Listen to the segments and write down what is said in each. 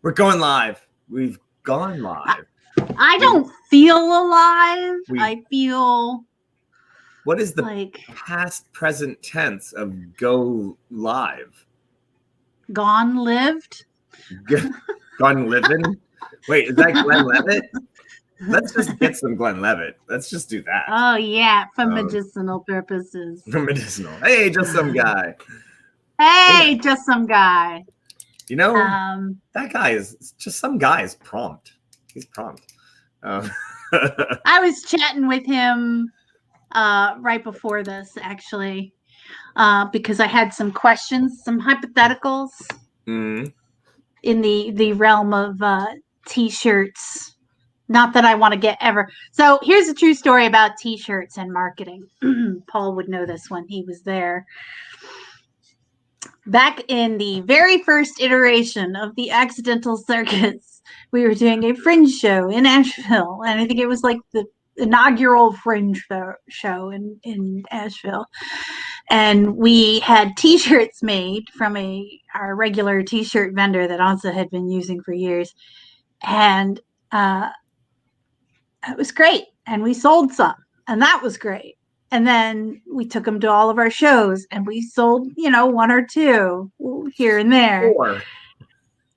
We're going live. We've gone live. I don't feel alive. We- I feel What is the like past present tense of go live? gone lived. Gone living? Wait, is that Glenn Levitt? Let's just get some Glenn Levitt. Let's just do that. Oh yeah, for medicinal purposes. For medicinal. Hey, just some guy. Hey, Yeah. just some guy. You know, that guy is just some guy is prompt. He's prompt. I was chatting with him right before this, actually, because I had some questions, some hypotheticals in the realm of t-shirts. Not that I want to get ever. So here's a true story about t-shirts and marketing. Paul would know this when he was there. Back in the very first iteration of the Accidental Circus, we were doing a fringe show in Asheville. And I think it was like the inaugural fringe show in Asheville. And we had t-shirts made from our regular t-shirt vendor that Ansa had been using for years. And it was great. And we sold some. And that was great. And then we took them to all of our shows and we sold, one or two here and there.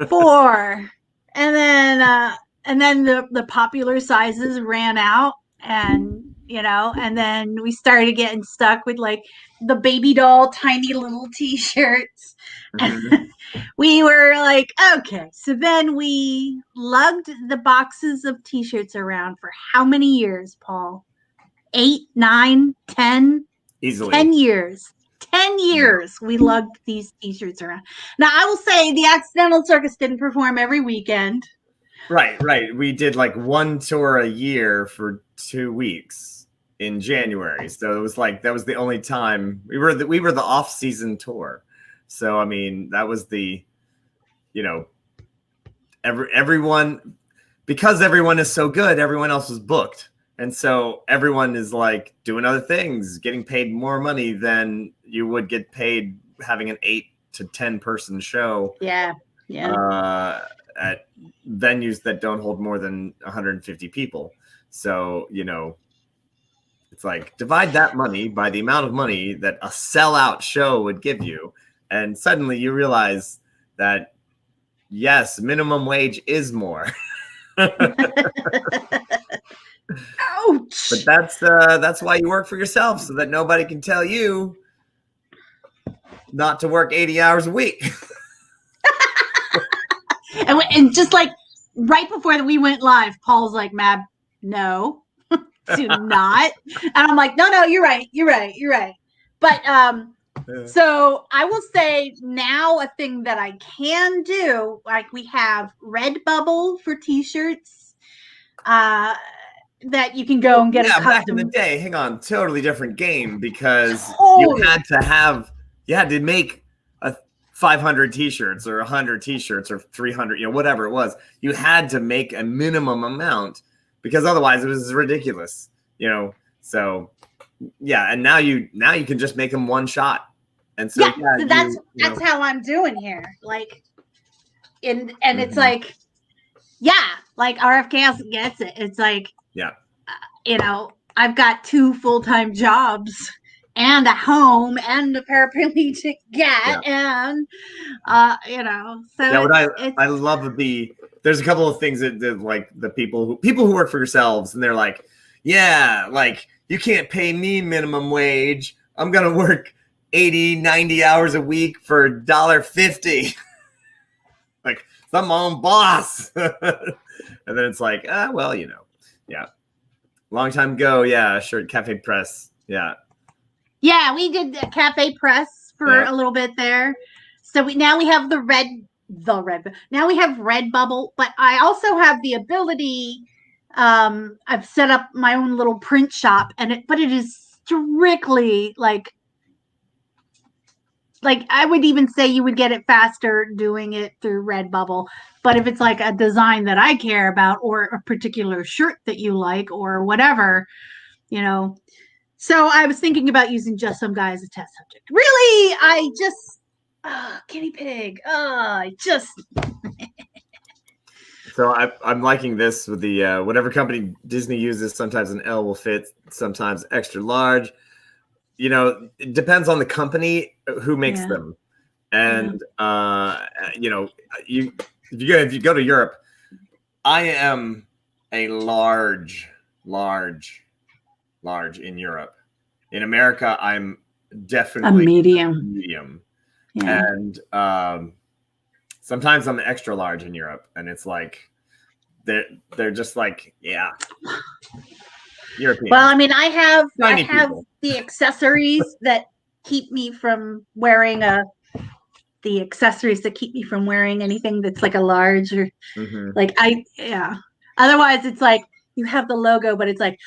Four. And then the popular sizes ran out and then we started getting stuck with like the baby doll tiny little t-shirts. We were like, okay. So then we lugged the boxes of t-shirts around for how many years, Paul? 8, 9, 10? Easily. 10 years. 10 years we lugged these t-shirts around. Now, I will say the Accidental Circus didn't perform every weekend. Right. We did like one tour a year for 2 weeks in January. So it was like that was the only time we were the off-season tour. So I mean, that was the everyone, because everyone is so good, everyone else was booked. And so everyone is like doing other things, getting paid more money than you would get paid having an 8 to 10 person show. Yeah. At venues that don't hold more than 150 people. So, it's like divide that money by the amount of money that a sellout show would give you. And suddenly you realize that, yes, minimum wage is more. Ouch. But that's why you work for yourself, so that nobody can tell you not to work 80 hours a week. And just like right before we went live, Paul's like, Mab, no, do not. And I'm like, no, you're right. But so I will say now a thing that I can do, like we have Redbubble for t-shirts. That you can go and get a custom. Back in the day, hang on, totally different game, because you had to make 500 t-shirts or 100 t-shirts or 300, whatever it was. You had to make a minimum amount because otherwise it was ridiculous, So yeah, and now you can just make them one shot. And so so that's how I'm doing here. Like and it's like, like RFK gets it. It's like, I've got 2 full-time jobs and a home and a paraplegic cat and so what I love there's a couple of things that like the people who work for yourselves, and they're like, like you can't pay me minimum wage. I'm gonna work 80-90 hours a week for $1.50. Like, I'm my own boss. And then it's like, long time ago, sure, Cafe Press, Yeah, we did the Cafe Press for a little bit there. So now we have now we have Redbubble, but I also have the ability. I've set up my own little print shop, but it is strictly like I would even say you would get it faster doing it through Redbubble. But if it's like a design that I care about or a particular shirt that you like or whatever, So I was thinking about using Just Some Guy as a test subject. Really, guinea pig. So I'm liking this with the whatever company Disney uses. Sometimes an L will fit, sometimes extra large. It depends on the company who makes them. And if you go to Europe, I am a large in Europe. In America, I'm definitely a medium. Yeah. And sometimes I'm extra large in Europe, and it's like they're just like, yeah, European. Well, I mean, I have people. the accessories that keep me from wearing anything that's like a large or Otherwise, it's like you have the logo, but it's like.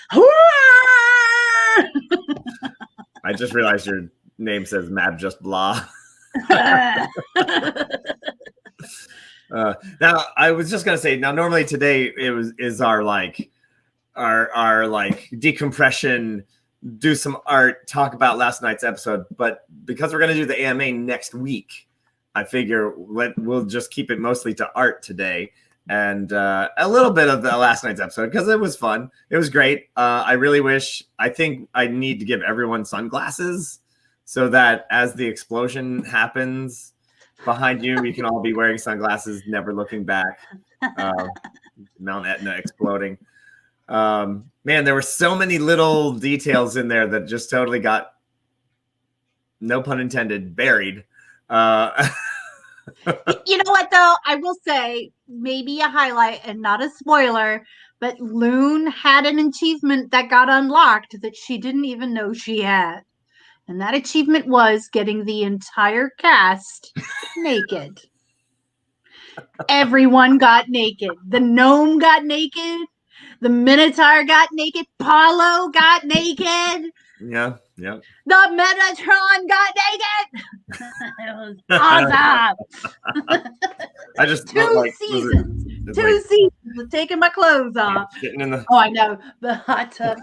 I just realized your name says Mab Just Blah. Now I was just gonna say. Now, normally today is our decompression, do some art, talk about last night's episode. But because we're gonna do the AMA next week, I figure we'll just keep it mostly to art today and a little bit of the last night's episode because it was fun. It was great. I think I need to give everyone sunglasses so that as the explosion happens behind you, you can all be wearing sunglasses, never looking back. Mount Etna exploding. Man, there were so many little details in there that just totally got, no pun intended, buried. You know what, though? I will say, maybe a highlight and not a spoiler, but Loon had an achievement that got unlocked that she didn't even know she had. And that achievement was getting the entire cast naked. Everyone got naked. The gnome got naked. The Minotaur got naked. Paulo got naked. Yeah. The Metatron got naked. It was awesome. I just 2 seasons. 2 seasons of taking my clothes off. Oh, I know. The hot tub.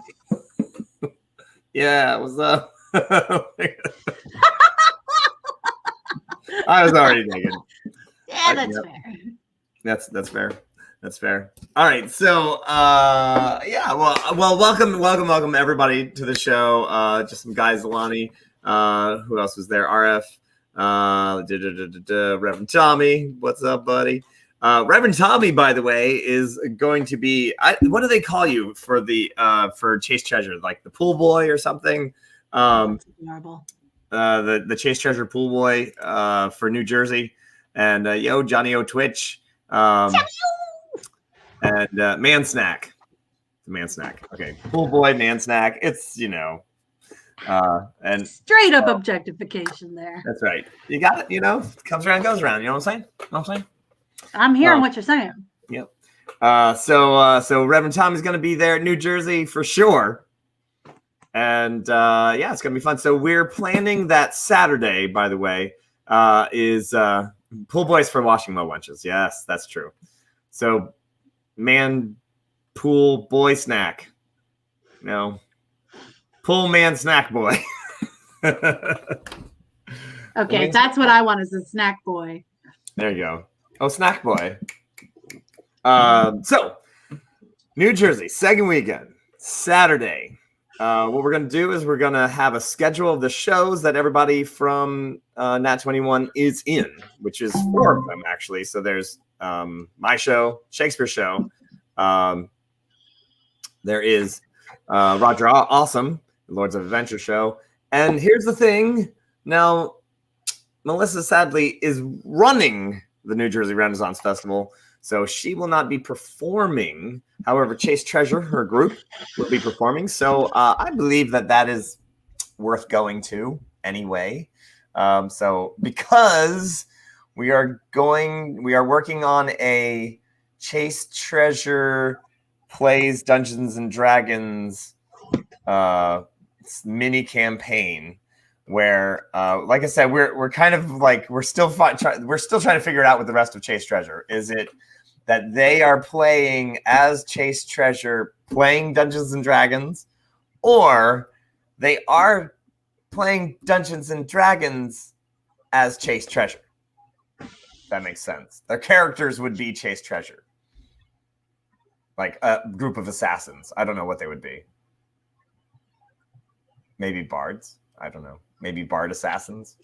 Yeah, what's up? I was already naked. Yeah, that's fair. That's fair. That's fair. All right, so welcome everybody to the show. Just some guys, Alani. Who else was there? RF. Reverend Tommy. What's up, buddy? Reverend Tommy, by the way, is going to be. What do they call you for the for Chase Treasure? Like the pool boy or something? Marble. The Chase Treasure pool boy for New Jersey, and Johnny O Twitch, and Man Snack, Okay, pool boy, Man Snack. It's and straight up objectification there. That's right. You got it. Comes around, goes around. You know what I'm saying? I'm hearing what you're saying. Yep. So Reverend Tommy's going to be there in New Jersey for sure. And it's gonna be fun. So we're planning that Saturday, by the way, is pool boys for washing mo wenches. Yes, that's true. So man, pool boy snack. No, pool man snack boy. Okay, that's what I want, is a snack boy. There you go. Oh, snack boy. So New Jersey, second weekend, Saturday. What we're going to do is we're going to have a schedule of the shows that everybody from Nat 21 is in, which is 4 of them, actually. So there's my show, Shakespeare show. There is Roger Awesome, Lords of Adventure show. And here's the thing. Now, Melissa, sadly, is running the New Jersey Renaissance Festival, so she will not be performing. However, Chase Treasure, her group, will be performing. So I believe that is worth going to anyway. So because we are working on a Chase Treasure plays Dungeons and Dragons mini campaign where, like I said, we're kind of like we're still trying to figure it out with the rest of Chase Treasure. Is it that they are playing as Chase Treasure, playing Dungeons and Dragons, or they are playing Dungeons and Dragons as Chase Treasure? If that makes sense. Their characters would be Chase Treasure. like a group of assassins. I don't know what they would be. Maybe bards. I don't know. Maybe bard assassins.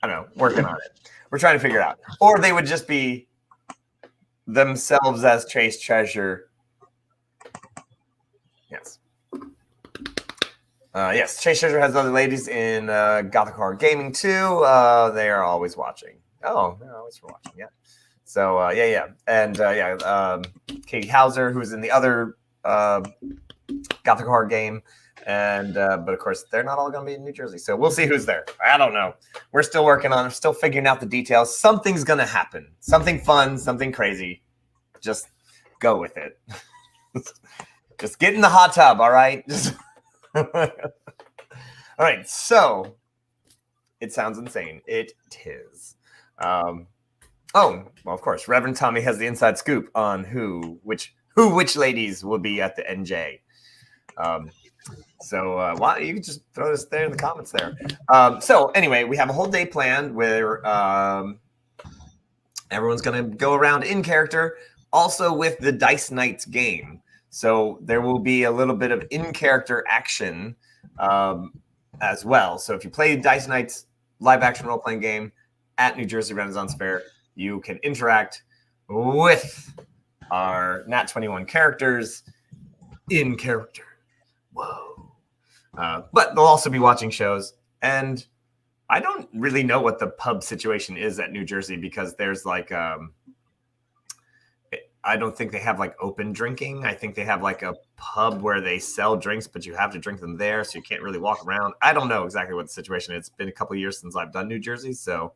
I don't know. Working on it. We're trying to figure it out. Or they would just be themselves as Chase Treasure. Yes. Yes, Chase Treasure has other ladies in Gothic Horror Gaming too. They are always watching. Oh, they're always watching. Yeah. So and Katie Hauser, who's in the other Gothic Horror game, and but of course they're not all going to be in New Jersey. So we'll see who's there. I don't know. We're still working on it. Still figuring out the details. Something's going to happen. Something fun. Something crazy. Just go with it. Just get in the hot tub. All right. All right. So it sounds insane. It is. Oh, well, of course, Reverend Tommy has the inside scoop on which ladies will be at the NJ. Why you can just throw this there in the comments there. So anyway, we have a whole day planned where everyone's going to go around in character, also with the Dice Knights game. So there will be a little bit of in-character action as well. So if you play Dice Knights live action role-playing game at New Jersey Renaissance Fair, you can interact with our Nat 21 characters in character. Whoa. But they'll also be watching shows. And I don't really know what the pub situation is at New Jersey because there's like, I don't think they have like open drinking. I think they have like a pub where they sell drinks, but you have to drink them there. So you can't really walk around. I don't know exactly what the situation is. It's been a couple of years since I've done New Jersey. So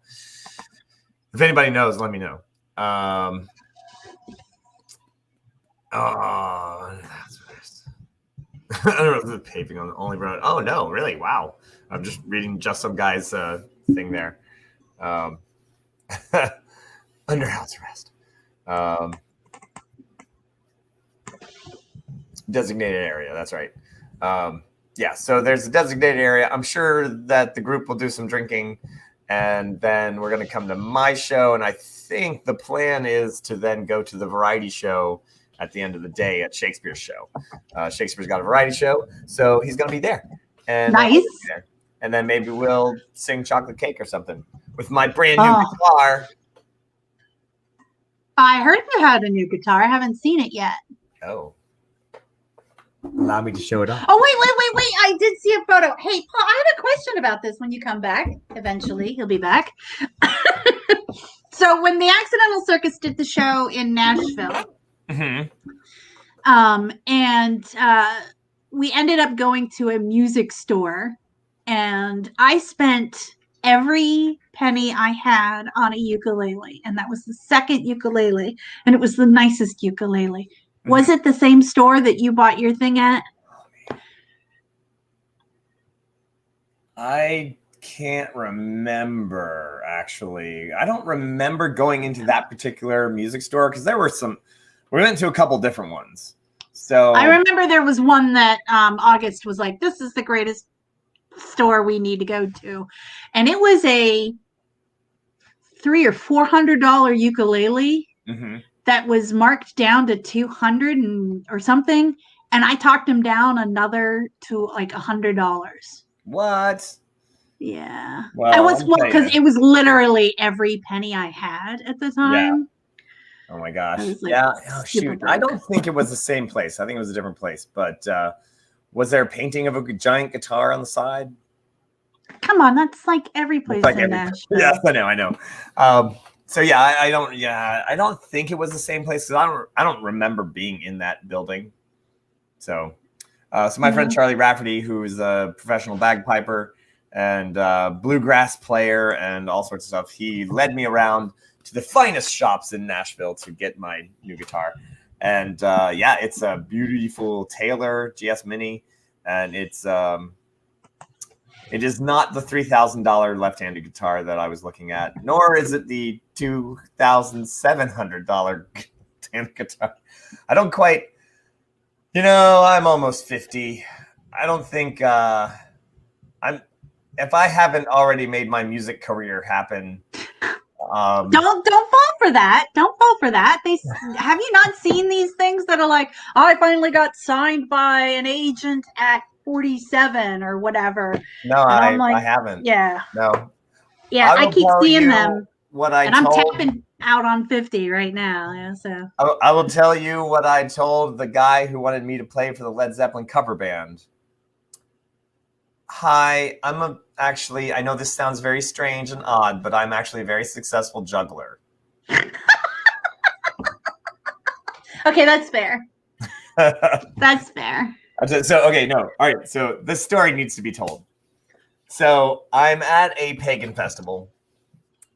if anybody knows, let me know. Oh, that's I don't know if the paving on the only road. Oh no, really? Wow. I'm just reading just some guy's thing there. Under house arrest. Designated area. That's right. So there's a designated area. I'm sure that the group will do some drinking. And then we're going to come to my show. And I think the plan is to then go to the variety show at the end of the day at Shakespeare's show. Shakespeare's got a variety show, so he's going to be there. And nice. And then maybe we'll sing Chocolate Cake or something with my brand new guitar. I heard you had a new guitar. I haven't seen it yet. Oh. Allow me to show it off. Oh, wait. I did see a photo. Hey, Paul, I have a question about this when you come back. Eventually, he'll be back. So when the Accidental Circus did the show in Nashville, and we ended up going to a music store, and I spent every penny I had on a ukulele, and that was the second ukulele, and it was the nicest ukulele. Was it the same store that you bought your thing at? I can't remember, actually. I don't remember going into that particular music store because there were we went to a couple different ones. So I remember there was one that August was like, this is the greatest store we need to go to. And it was a $300 or $400 ukulele. That was marked down to $200 or something, and I talked him down another to like $100. What? Yeah, well, I was because it was literally every penny I had at the time. Yeah. Oh my gosh! Like, Oh shoot! I don't think it was the same place. I think it was a different place. But was there a painting of a giant guitar on the side? Come on, that's like every place in Nashville. Yes, I know. So I don't think it was the same place because I don't remember being in that building. So my friend Charlie Rafferty, who is a professional bagpiper and bluegrass player and all sorts of stuff, he led me around to the finest shops in Nashville to get my new guitar. And it's a beautiful Taylor GS Mini, and it is not the $3,000 left-handed guitar that I was looking at, nor is it the $2,700 left-handed guitar. I don't quite, I'm almost 50. I don't think if I haven't already made my music career happen, Don't fall for that. Don't fall for that. Have you not seen these things that are like, I finally got signed by an agent at 47 or whatever. No, And I'm like, I haven't. yeah. No. Yeah, I keep seeing them. What I and told, I'm tapping out on 50 right now. Yeah, so I will tell you what I told the guy who wanted me to play for the Led Zeppelin cover band. Hi, I know this sounds very strange and odd, but I'm actually a very successful juggler. Okay, that's fair. That's fair. So, okay, no. All right, so this story needs to be told. So I'm at a pagan festival,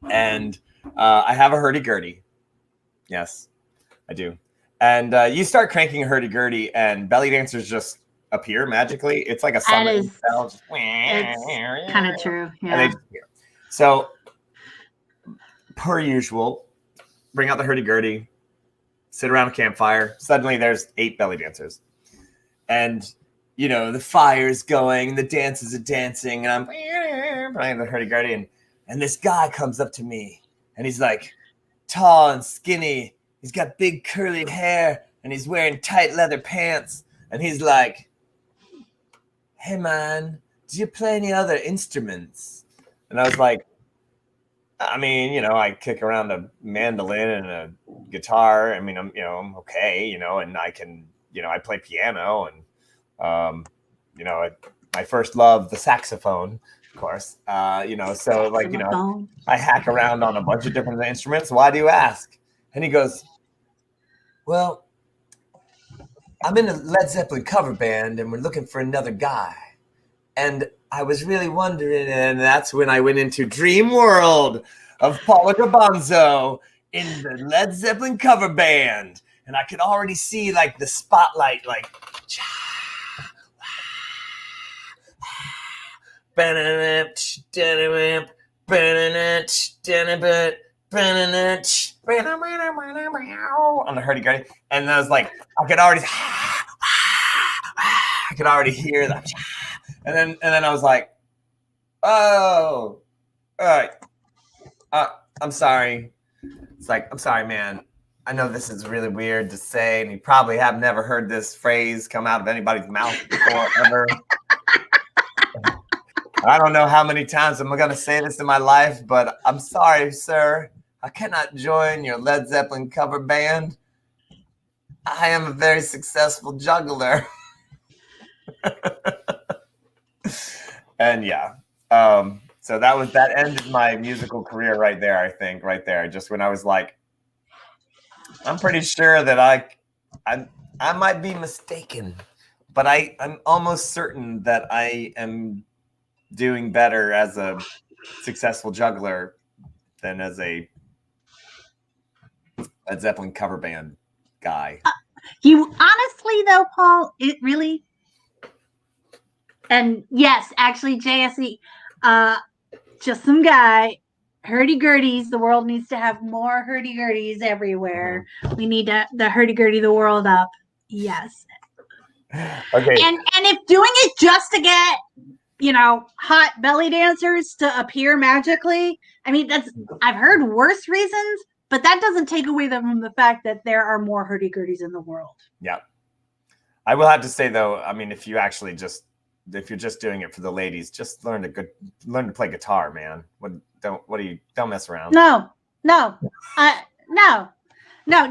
and I have a hurdy-gurdy. Yes, I do. And you start cranking a hurdy-gurdy, and belly dancers just appear magically. It's like a summon spell. It's kind of true. Yeah. And they just appear. So, per usual, bring out the hurdy-gurdy, sit around a campfire. Suddenly, there's 8 belly dancers. And, you know, the fire's going, the dancers are dancing, and I'm playing the hurdy-gurdy, and this guy comes up to me, and he's like tall and skinny. He's got big curly hair, and he's wearing tight leather pants, and he's like, hey, man, do you play any other instruments? And I was like, I mean, you know, I kick around a mandolin and a guitar. I mean, I'm okay, you know, and I can, you know, I play piano and, you know, my first love, the saxophone, of course, you know, so like, you know, I hack around on a bunch of different instruments. Why do you ask? And he goes, well, I'm in a Led Zeppelin cover band and we're looking for another guy. And I was really wondering, and that's when I went into Dream World of Paula Garbanzo in the Led Zeppelin cover band. And I could already see like the spotlight, like, on the hurdy-gurdy. And I was like, I could already hear that. And then I was like, oh, all right. I'm sorry. It's like, I'm sorry, man. I know this is really weird to say, and you probably have never heard this phrase come out of anybody's mouth before, ever. I don't know how many times I'm going to say this in my life, but I'm sorry, sir. I cannot join your Led Zeppelin cover band. I am a very successful juggler. And yeah. So that ended my musical career right there, I think, right there. Just when I was like, I'm pretty sure that I might be mistaken, but I'm almost certain that I am doing better as a successful juggler than as a Led Zeppelin cover band guy. You honestly though, Paul, it really, and yes, actually, JSE, just some guy, hurdy-gurdies. The world needs to have more hurdy-gurdies everywhere. Mm-hmm. We need the hurdy-gurdy the world up. Yes. Okay. And if doing it just to get, you know, hot belly dancers to appear magically, I mean, I've heard worse reasons, but that doesn't take away from the fact that there are more hurdy-gurdies in the world. Yeah. I will have to say though, I mean, if you're just doing it for the ladies, just learn to play guitar, man. Don't mess around. No. You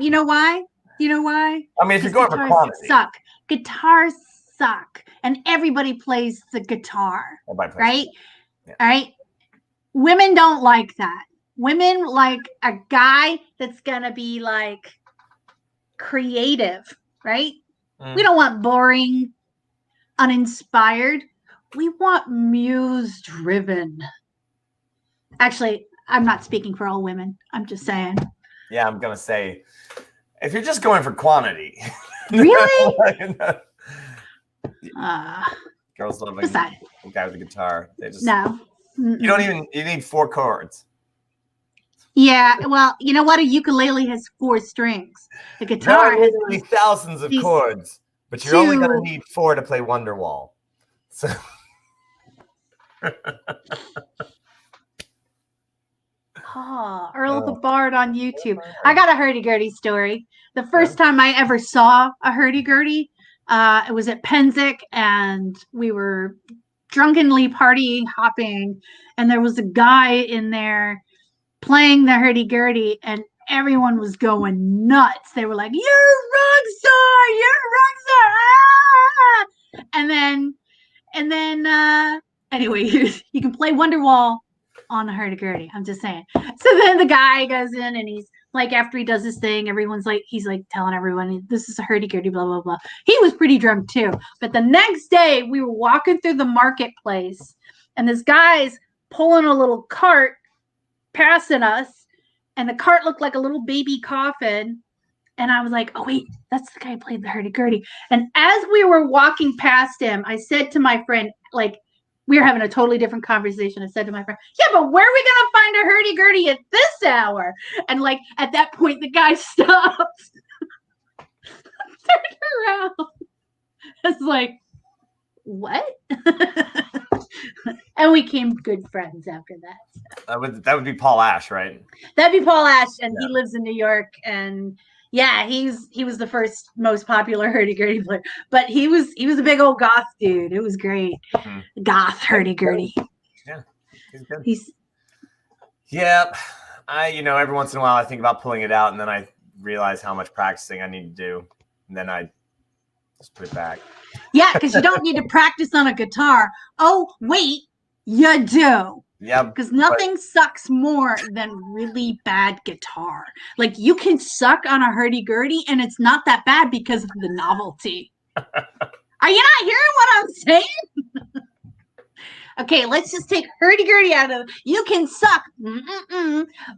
know why? I mean, if you're going for quantity. Guitars suck. And everybody plays the guitar. Right? Yeah. All right. Women don't like that. Women like a guy that's gonna be like creative, right? We don't want boring, uninspired. We want muse driven. Actually, I'm not speaking for all women. I'm just saying. Yeah, I'm gonna say, if you're just going for quantity, really? Girls love a guy with a guitar. They just no. You need 4 chords. Yeah, well, you know what? A ukulele has 4 strings. The guitar has thousands of chords, but you're only going to need 4 to play Wonderwall. So, Oh, Earl the Bard on YouTube. I got a hurdy-gurdy story. The first time I ever saw a hurdy-gurdy, it was at Penzic, and we were drunkenly party hopping, and there was a guy in there playing the hurdy-gurdy, and everyone was going nuts. They were like, "You're a rock star! You're a rock star!" Ah! And then anyway, you can play Wonderwall on a hurdy-gurdy. I'm just saying. So then the guy goes in and he's like, after he does this thing, everyone's like, he's like telling everyone, this is a hurdy-gurdy, blah, blah, blah. He was pretty drunk too. But the next day we were walking through the marketplace and this guy's pulling a little cart passing us, and the cart looked like a little baby coffin. And I was like, oh, wait, that's the guy who played the hurdy-gurdy. And as we were walking past him, I said to my friend, like, we were having a totally different conversation. I said to my friend, yeah, but where are we going to find a hurdy-gurdy at this hour? And, like, at that point, the guy stopped, turned around. I was like, what? And we became good friends after that. That would be Paul Ash, right? That'd be Paul Ash, and he lives in New York, and yeah, he was the first most popular hurdy-gurdy player. But he was a big old goth dude. It was great. Mm-hmm. Goth hurdy-gurdy. Yeah, he's good. Yeah, every once in a while I think about pulling it out, and then I realize how much practicing I need to do, and then I just put it back. Yeah, because you don't need to practice on a guitar. Oh, wait, you do. Yeah, because nothing sucks more than really bad guitar. Like, you can suck on a hurdy-gurdy and it's not that bad because of the novelty. Are you not hearing what I'm saying? Okay, let's just take hurdy-gurdy out of it. You can suck,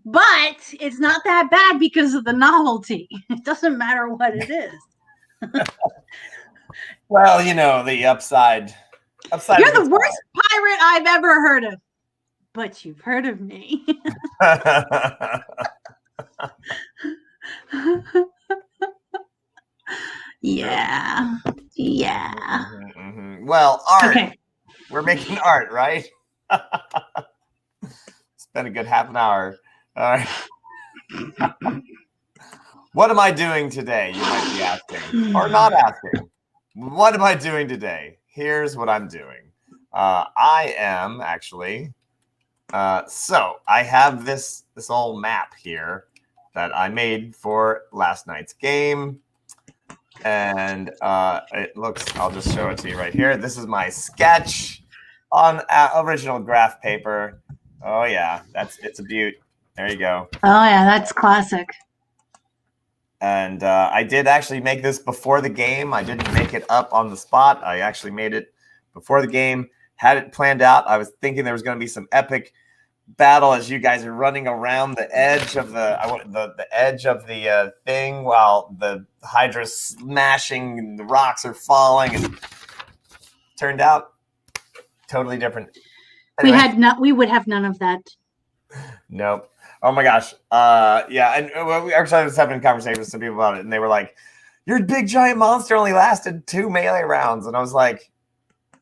but it's not that bad because of the novelty. It doesn't matter what it is. Well, the upside. You're the worst pirate I've ever heard of. But you've heard of me. Yeah. Mm-hmm. Well, art. Okay. We're making art, right? Spent a good half an hour. All right. What am I doing today? You might be asking, or not asking. What am I doing today? Here's what I'm doing. I am actually. So I have this old map here that I made for last night's game. And it looks, I'll just show it to you right here. This is my sketch on original graph paper. Oh yeah, it's a beaut. There you go. Oh yeah, that's classic. And I did actually make this before the game. I didn't make it up on the spot. I actually made it before the game. Had it planned out. I was thinking there was going to be some epic battle as you guys are running around the edge of the edge of the thing while the Hydra's smashing and the rocks are falling. And turned out totally different. Anyway. We would have none of that. Nope. Oh my gosh. Yeah. And we actually was having a conversation with some people about it, and they were like, "Your big giant monster only lasted 2 melee rounds," and I was like,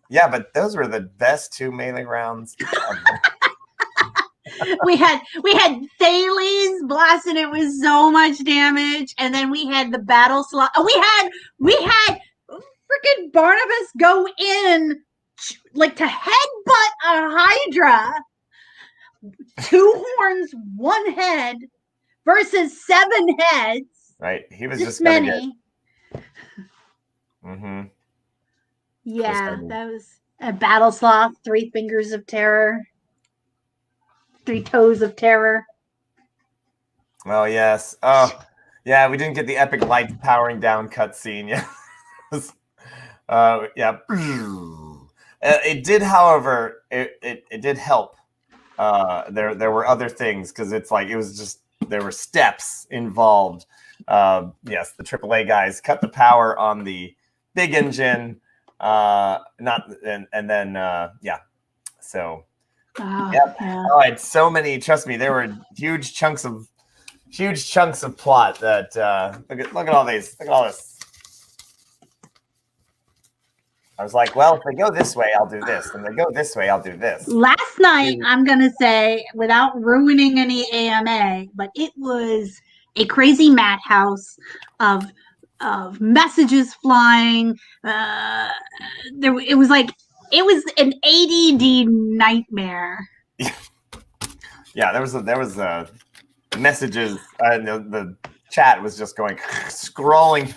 yeah, but those were the best 2 melee rounds ever. we had Thales blasting it with so much damage, and then we had the battle slot. We had freaking Barnabas go in like to headbutt a Hydra. 2 horns, 1 head versus 7 heads. Right, he was just many. Mm-hmm. Yeah, that was a battle sloth, 3 fingers of terror, 3 toes of terror. Well, yes. Oh, yeah, we didn't get the epic light powering down cutscene. Yeah. Yeah. It did, however, it did help. There were other things because it's like there were steps involved. Yes, the AAA guys cut the power on the big engine. So yeah. Oh, I had so many. Trust me, there were huge chunks of plot that look at all these. Look at all this. I was like, well, if they go this way, I'll do this. And they go this way, I'll do this. Last night, I'm going to say, without ruining any AMA, but it was a crazy madhouse of messages flying. It was an ADD nightmare. Yeah, there was messages. The chat was just going scrolling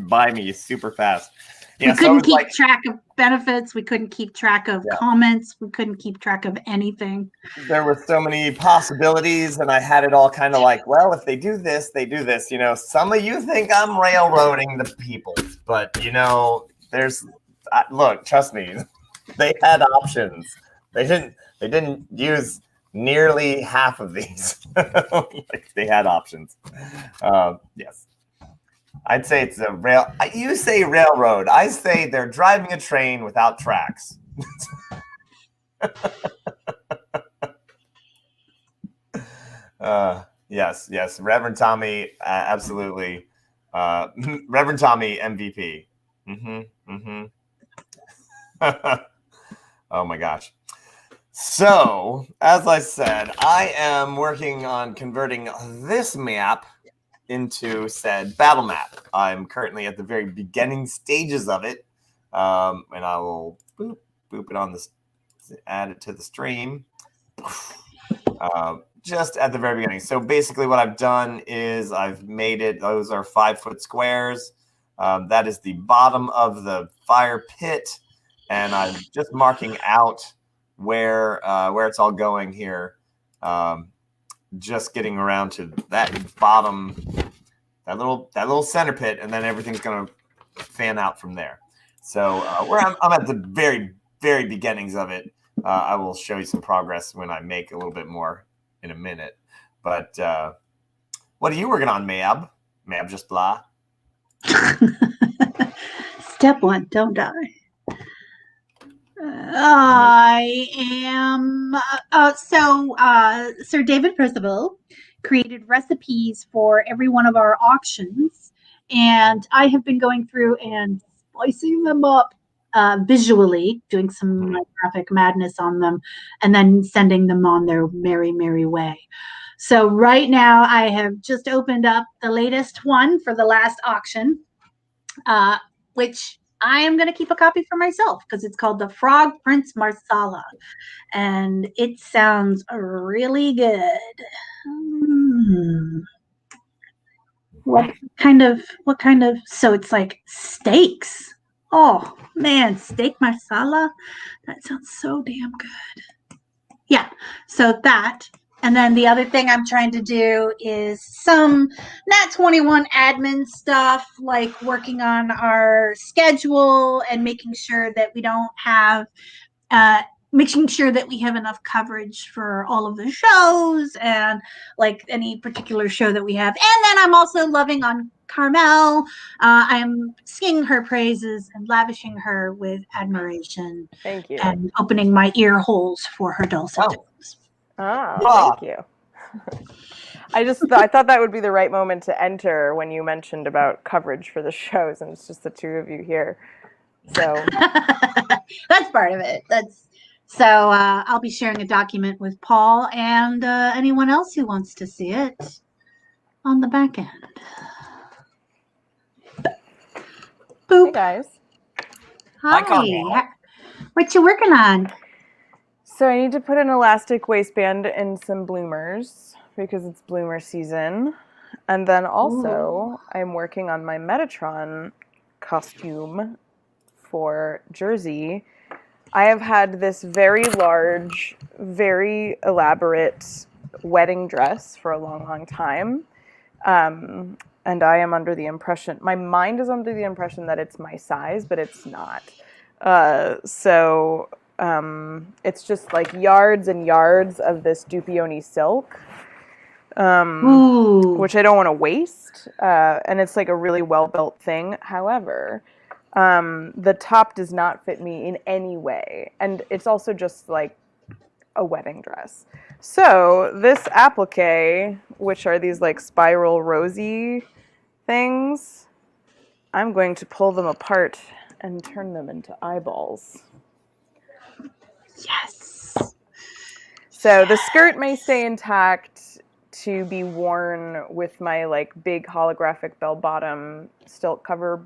by me super fast. Yeah, we couldn't keep track of benefits. We couldn't keep track of comments. We couldn't keep track of anything. There were so many possibilities, and I had it all kind of like, well, if they do this, they do this. Some of you think I'm railroading the people, but look, trust me, they had options. They didn't use nearly half of these. They had options. Yes. I'd say it's a rail. You say railroad. I say they're driving a train without tracks. Yes. Reverend Tommy, absolutely. Reverend Tommy, MVP. Oh my gosh. So, as I said, I am working on converting this map into said battle map. I'm currently at the very beginning stages of it, and I will boop it on this, add it to the stream, just at the very beginning. So basically what I've done is I've made it, those are 5-foot squares. That is the bottom of the fire pit, and I'm just marking out where it's all going here. Just getting around to that bottom, that little center pit, and then everything's gonna fan out from there. So where I'm at the very, very beginnings of it. I will show you some progress when I make a little bit more in a minute. But what are you working on, Mab? Mab just blah. Step 1, don't die. I am Sir David Percival created recipes for every one of our auctions, and I have been going through and splicing them up visually, doing some graphic madness on them, and then sending them on their merry, merry way. So right now I have just opened up the latest one for the last auction, which I am going to keep a copy for myself because it's called the Frog Prince Marsala, and it sounds really good. What kind of? So it's like steaks. Oh man, steak marsala. That sounds so damn good. Yeah. So that. And then the other thing I'm trying to do is some Nat 21 admin stuff, like working on our schedule and making sure that we don't have, making sure that we have enough coverage for all of the shows and like any particular show that we have. And then I'm also loving on Carmel. I'm singing her praises and lavishing her with admiration. Thank you. And opening my ear holes for her dulcet tones. Oh, thank you. I thought that would be the right moment to enter when you mentioned about coverage for the shows, and it's just the two of you here. So that's part of it. I'll be sharing a document with Paul and anyone else who wants to see it on the back end. Boop. Hey guys. Hi. What you working on? So I need to put an elastic waistband in some bloomers because it's bloomer season. And then also I'm working on my Metatron costume for Jersey. I have had this very large, very elaborate wedding dress for a long, long time. And I am under the impression, my mind is under the impression that it's my size, but it's not. It's just like yards and yards of this Dupioni silk, which I don't want to waste. And it's like a really well-built thing. However, the top does not fit me in any way. And it's also just like a wedding dress. So this applique, which are these like spiral rosy things, I'm going to pull them apart and turn them into eyeballs. Yes. So the skirt may stay intact to be worn with my like big holographic bell-bottom stilt cover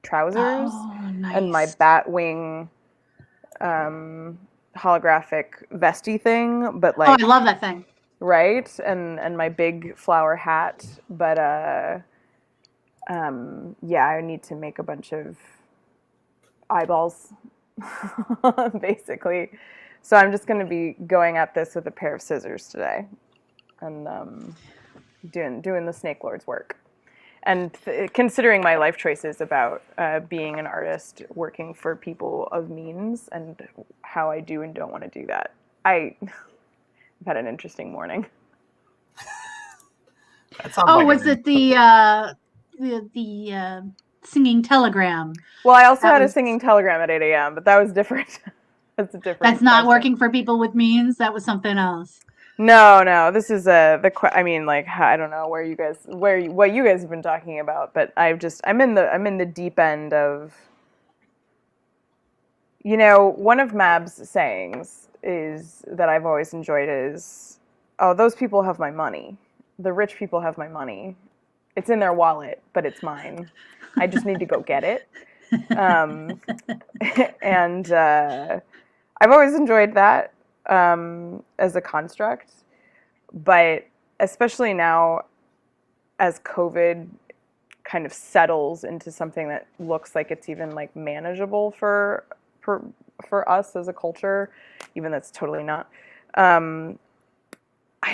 trousers Nice. and my Batwing holographic vesty thing, but like I love that thing. Right, and my big flower hat, but yeah, I need to make a bunch of eyeballs, basically. So I'm just going to be going at this with a pair of scissors today, and doing the Snake Lord's work. And considering my life choices about being an artist, working for people of means, and how I do and don't want to do that, I've had an interesting morning. Was it the singing telegram? Well, I also had a singing telegram at 8 a.m., but that was different. That's a different. That's not working for people with means. That was something else. No. This is I mean, like, I don't know what you guys have been talking about, but I'm in the deep end of. You know, one of Mab's sayings is that I've always enjoyed is, "Oh, those people have my money. The rich people have my money. It's in their wallet, but it's mine. I just need to go get it." And I've always enjoyed that as a construct, but especially now as COVID kind of settles into something that looks like it's even like manageable for us as a culture, even that's totally not. I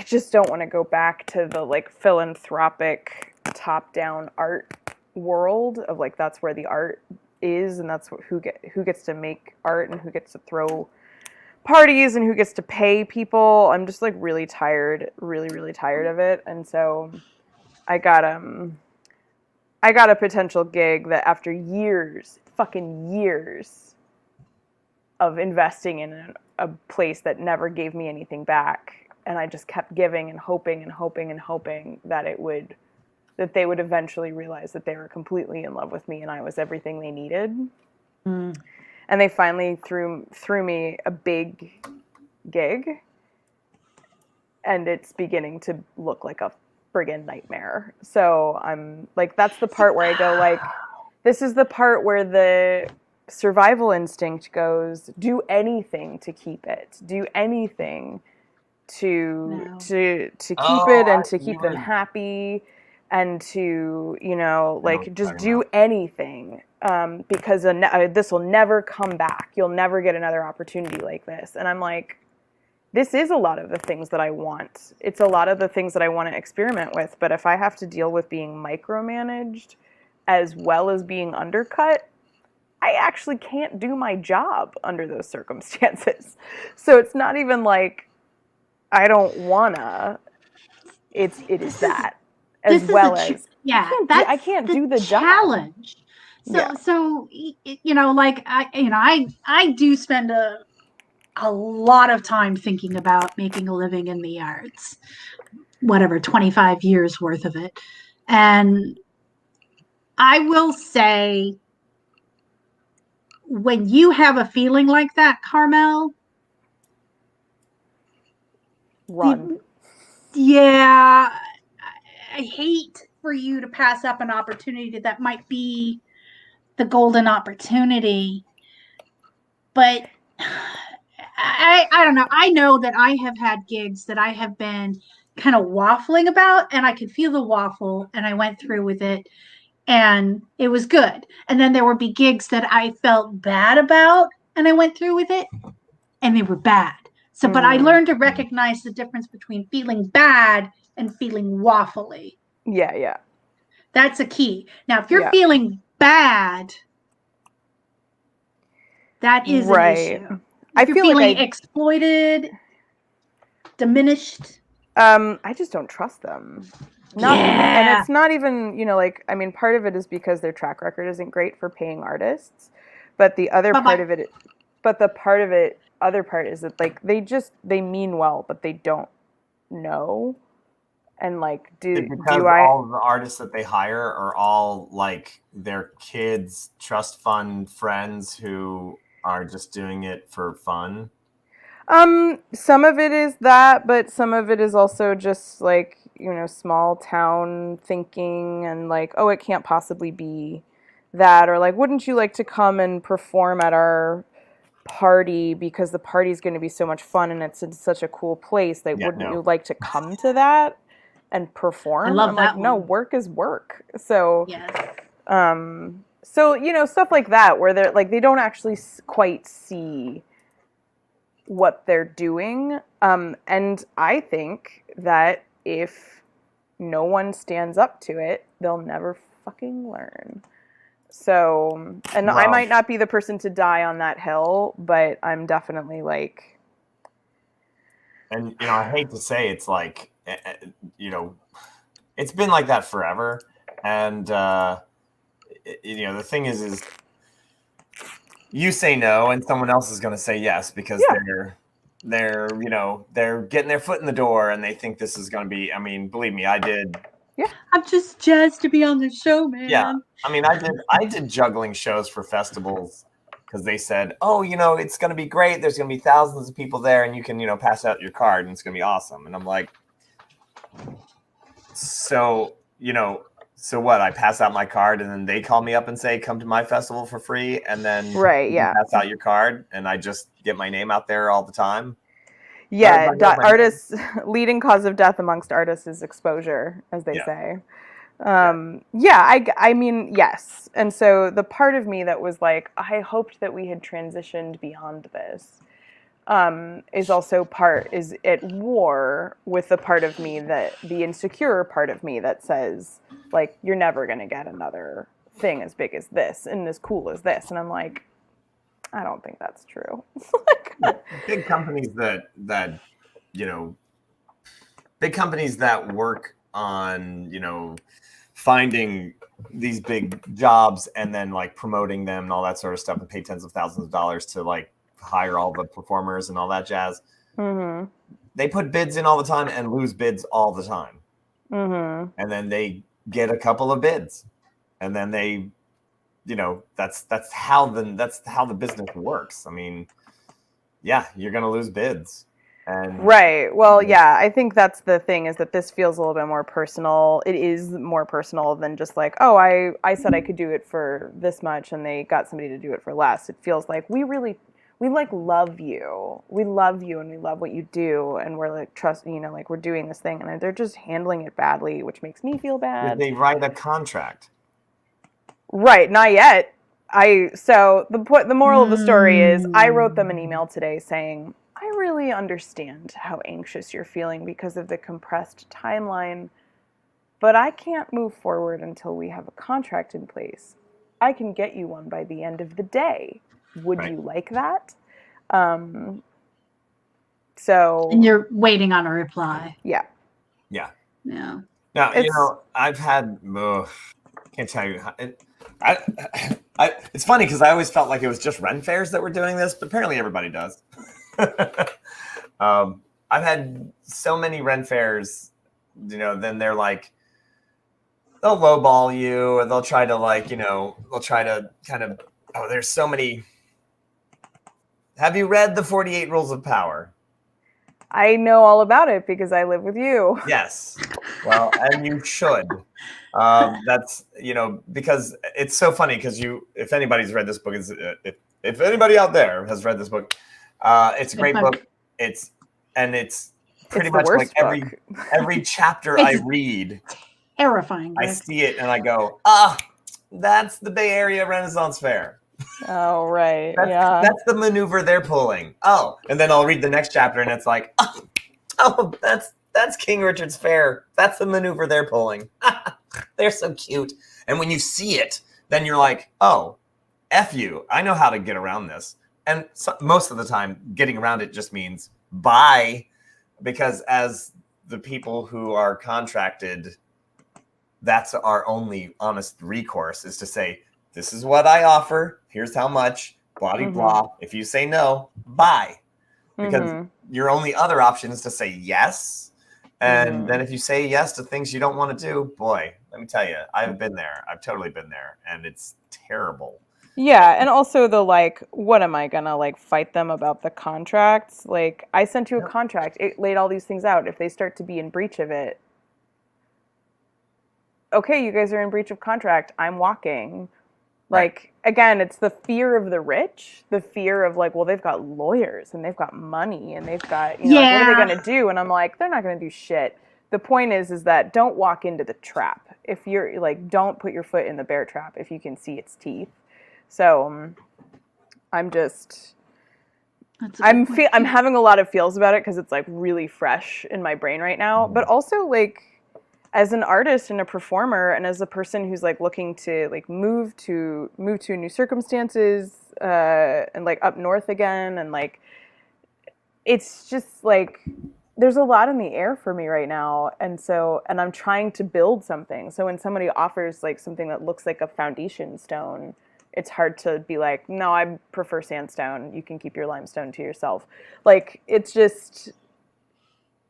just don't want to go back to the like philanthropic top-down art world of like that's where the art is and that's who gets to make art and who gets to throw parties and who gets to pay people. I'm just like really tired of it, and so I got a potential gig that after fucking years of investing in a place that never gave me anything back, and I just kept giving and hoping that they would eventually realize that they were completely in love with me and I was everything they needed. And they finally threw me a big gig, and it's beginning to look like a friggin' nightmare. So I'm like, that's the part where I go like, this is the part where the survival instinct goes, do anything to keep it. Do anything to keep it and to keep them happy and to, you know, like just do anything because this will never come back. You'll never get another opportunity like this. And I'm like, this is a lot of the things that I want. It's a lot of the things that I want to experiment with. But if I have to deal with being micromanaged as well as being undercut, I actually can't do my job under those circumstances. So it's not even like I don't wanna. It is that as well as I can't do the challenge. Job. So you know, like I do spend a lot of time thinking about making a living in the arts, whatever, 25 years worth of it. And I will say, when you have a feeling like that, Carmel, run. Yeah, I hate for you to pass up an opportunity that might be the golden opportunity. But I don't know. I know that I have had gigs that I have been kind of waffling about, and I could feel the waffle, and I went through with it, and it was good. And then there would be gigs that I felt bad about, and I went through with it, and they were bad. So, but I learned to recognize the difference between feeling bad and feeling waffly. Yeah. That's a key. Now, if you're feeling bad, that is an issue. If you're feeling exploited, diminished. I just don't trust them. And it's not even, you know, like, I mean, part of it is because their track record isn't great for paying artists, but the other part of it, other part is that like they mean well, but they don't know. And like, because all of the artists that they hire are all like their kids' trust fund friends who are just doing it for fun. Some of it is that, but some of it is also just like, small town thinking and like, oh, it can't possibly be that, or like, wouldn't you like to come and perform at our party because the party's going to be so much fun and it's in such a cool place that you like to come to that and perform? I love I'm that like, no, one. work is work. So, Yes. so stuff like that where they're like, they don't actually quite see what they're doing. And I think that if no one stands up to it, they'll never fucking learn. So, and I might not be the person to die on that hill, but I'm definitely like... And, I hate to say it's like, it's been like that forever. And, the thing is you say no and someone else is going to say yes because they're getting their foot in the door and they think this is going to be, I mean, believe me, I did. Yeah. I'm just jazzed to be on the show, man. Yeah. I mean, I did juggling shows for festivals because they said, oh, it's going to be great. There's going to be thousands of people there and you can, pass out your card and it's going to be awesome. And I'm like, so what? I pass out my card and then they call me up and say, come to my festival for free. And then pass out your card and I just get my name out there all the time. Yeah. Artists, leading cause of death amongst artists is exposure, as they say. I mean, yes. And so the part of me that was like, I hoped that we had transitioned beyond this, is also is at war with the part of me the insecure part of me that says, like, you're never going to get another thing as big as this and as cool as this. And I'm like, I don't think that's true. Big companies big companies that work on, finding these big jobs and then like promoting them and all that sort of stuff and pay tens of thousands of dollars to like hire all the performers and all that jazz. Mm-hmm. They put bids in all the time and lose bids all the time. Mm-hmm. And then they get a couple of bids and then they, that's how the business works. I mean, yeah, you're going to lose bids. And right. Well, yeah, I think that's the thing is that this feels a little bit more personal. It is more personal than just like, oh, I said I could do it for this much and they got somebody to do it for less. It feels like we like love you. We love you and we love what you do. And we're like, like we're doing this thing and they're just handling it badly, which makes me feel bad. Did they write a contract? Right. Not yet. So the moral of the story is I wrote them an email today saying, I really understand how anxious you're feeling because of the compressed timeline, but I can't move forward until we have a contract in place. I can get you one by the end of the day. Would you like that? So. And you're waiting on a reply. Yeah. Yeah. Yeah. Now, I've had, can't tell you, it's funny because I always felt like it was just Ren fairs that were doing this, but apparently everybody does. I've had so many Ren fairs, then they're like, they'll lowball you or they'll try to like, they'll try to kind of, oh, there's so many. Have you read the 48 Rules of Power? I know all about it because I live with you. Yes. Well, and you should. That's, because it's so funny because if anybody's read this book, if anybody out there has read this book, it's a great book. It's pretty much like every chapter I read, terrifying. I see it and I go, that's the Bay Area Renaissance Fair. Oh, right. That's the maneuver they're pulling. Oh, and then I'll read the next chapter and it's like, oh, that's King Richard's Fair. That's the maneuver they're pulling. They're so cute. And when you see it, then you're like, oh, F you. I know how to get around this. And most of the time, getting around it just means bye. Because as the people who are contracted, that's our only honest recourse is to say, this is what I offer. Here's how much. Blah, blah, blah. If you say no, bye. Because your only other option is to say yes. And then if you say yes to things you don't want to do, boy, let me tell you, I've been there. I've totally been there, and it's terrible. Yeah, and also the like, what am I gonna like fight them about the contracts? Like, I sent you a contract. It laid all these things out. If they start to be in breach of it, okay, you guys are in breach of contract. I'm walking. Like, again, it's the fear of the rich, the fear of like, well, they've got lawyers and they've got money and they've got, like, what are they gonna do? And I'm like, they're not gonna do shit. The point is that don't walk into the trap. If you're like, don't put your foot in the bear trap if you can see its teeth. So I'm having a lot of feels about it because it's like really fresh in my brain right now. But also like as an artist and a performer and as a person who's like looking to like move to new circumstances and like up north again, and like it's just like there's a lot in the air for me right now, and I'm trying to build something. So when somebody offers like something that looks like a foundation stone, it's hard to be like, no, I prefer sandstone. You can keep your limestone to yourself. Like, it's just,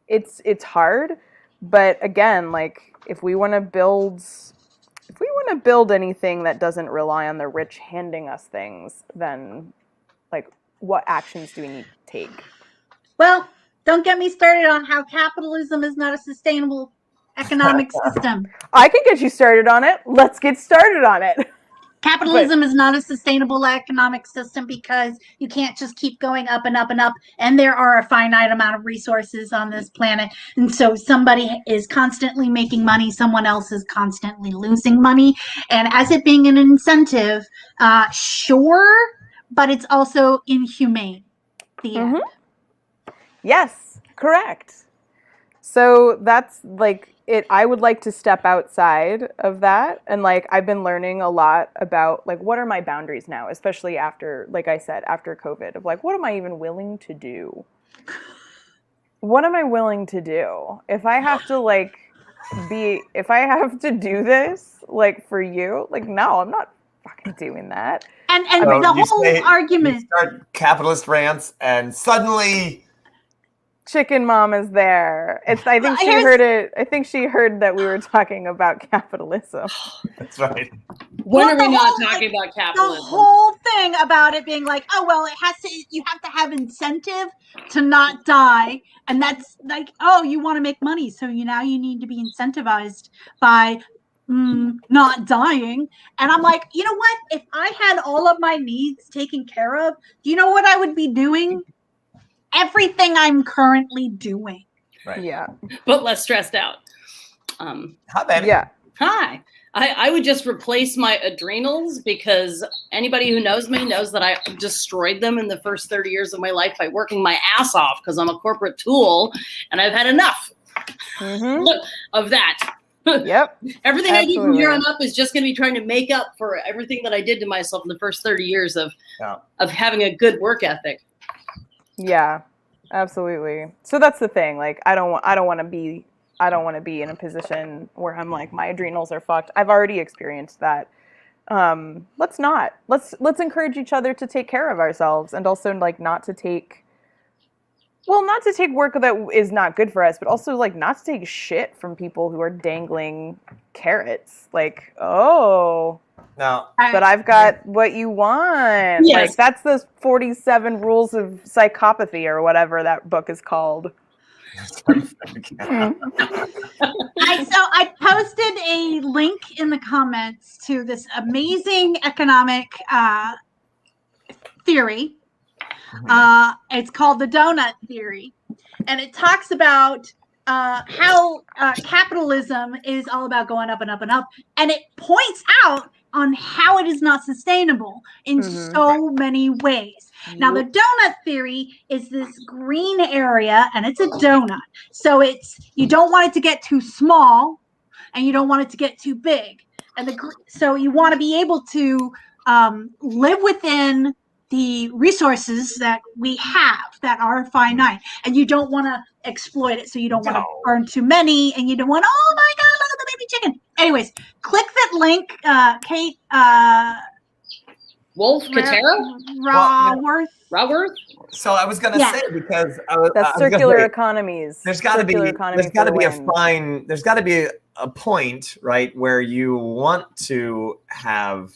it's hard. But again, like, if we want to build anything that doesn't rely on the rich handing us things, then like, what actions do we need to take? Well, don't get me started on how capitalism is not a sustainable economic system. I can get you started on it. Let's get started on it. Capitalism is not a sustainable economic system because you can't just keep going up and up and up. And there are a finite amount of resources on this planet. And so somebody is constantly making money. Someone else is constantly losing money. And as it being an incentive, sure, but it's also inhumane. The end. Yes, correct. So that's like it. I would like to step outside of that. And like, I've been learning a lot about like, what are my boundaries now, especially after, like I said, after COVID, of like, what am I even willing to do? What am I willing to do? If I have to like if I have to do this, like for you, like, no, I'm not fucking doing that. And so the whole argument. You start capitalist rants and suddenly Chicken Mom is there. I think she heard it. I think she heard that we were talking about capitalism. That's right. When are we not talking about capitalism? The whole thing about it being like, oh well, you have to have incentive to not die, and that's like, oh, you want to make money, so now you need to be incentivized by not dying. And I'm like, you know what? If I had all of my needs taken care of, do you know what I would be doing? Everything I'm currently doing. Right. Yeah. But less stressed out. Hi, baby. Yeah. Hi. I would just replace my adrenals, because anybody who knows me knows that I destroyed them in the first 30 years of my life by working my ass off because I'm a corporate tool, and I've had enough of that. Yep. Everything I do from here on up is just going to be trying to make up for everything that I did to myself in the first 30 years of having a good work ethic. Yeah, absolutely. So that's the thing. Like, I don't want to be in a position where I'm like, my adrenals are fucked. I've already experienced that. Let's encourage each other to take care of ourselves, and also like not to take work that is not good for us, but also like not to take shit from people who are dangling carrots. Like, oh, no, but I've got what you want. Yes. Like, that's the 47 rules of psychopathy or whatever that book is called. I posted a link in the comments to this amazing economic theory. It's called the donut theory, and it talks about how capitalism is all about going up and up and up, and it points out on how it is not sustainable in so many ways. Now, the donut theory is this green area, and it's a donut. So you don't want it to get too small, and you don't want it to get too big. And so you want to be able to live within the resources that we have that are finite, and you don't want to exploit it. So you don't want to burn too many, and you don't want, oh my God, look at the baby chicken. Anyways, click that link, Kate. Wolf Katera? Raworth? So I was going to Yeah. say, because That's circular economies. There's got to be a point, right, where you want to have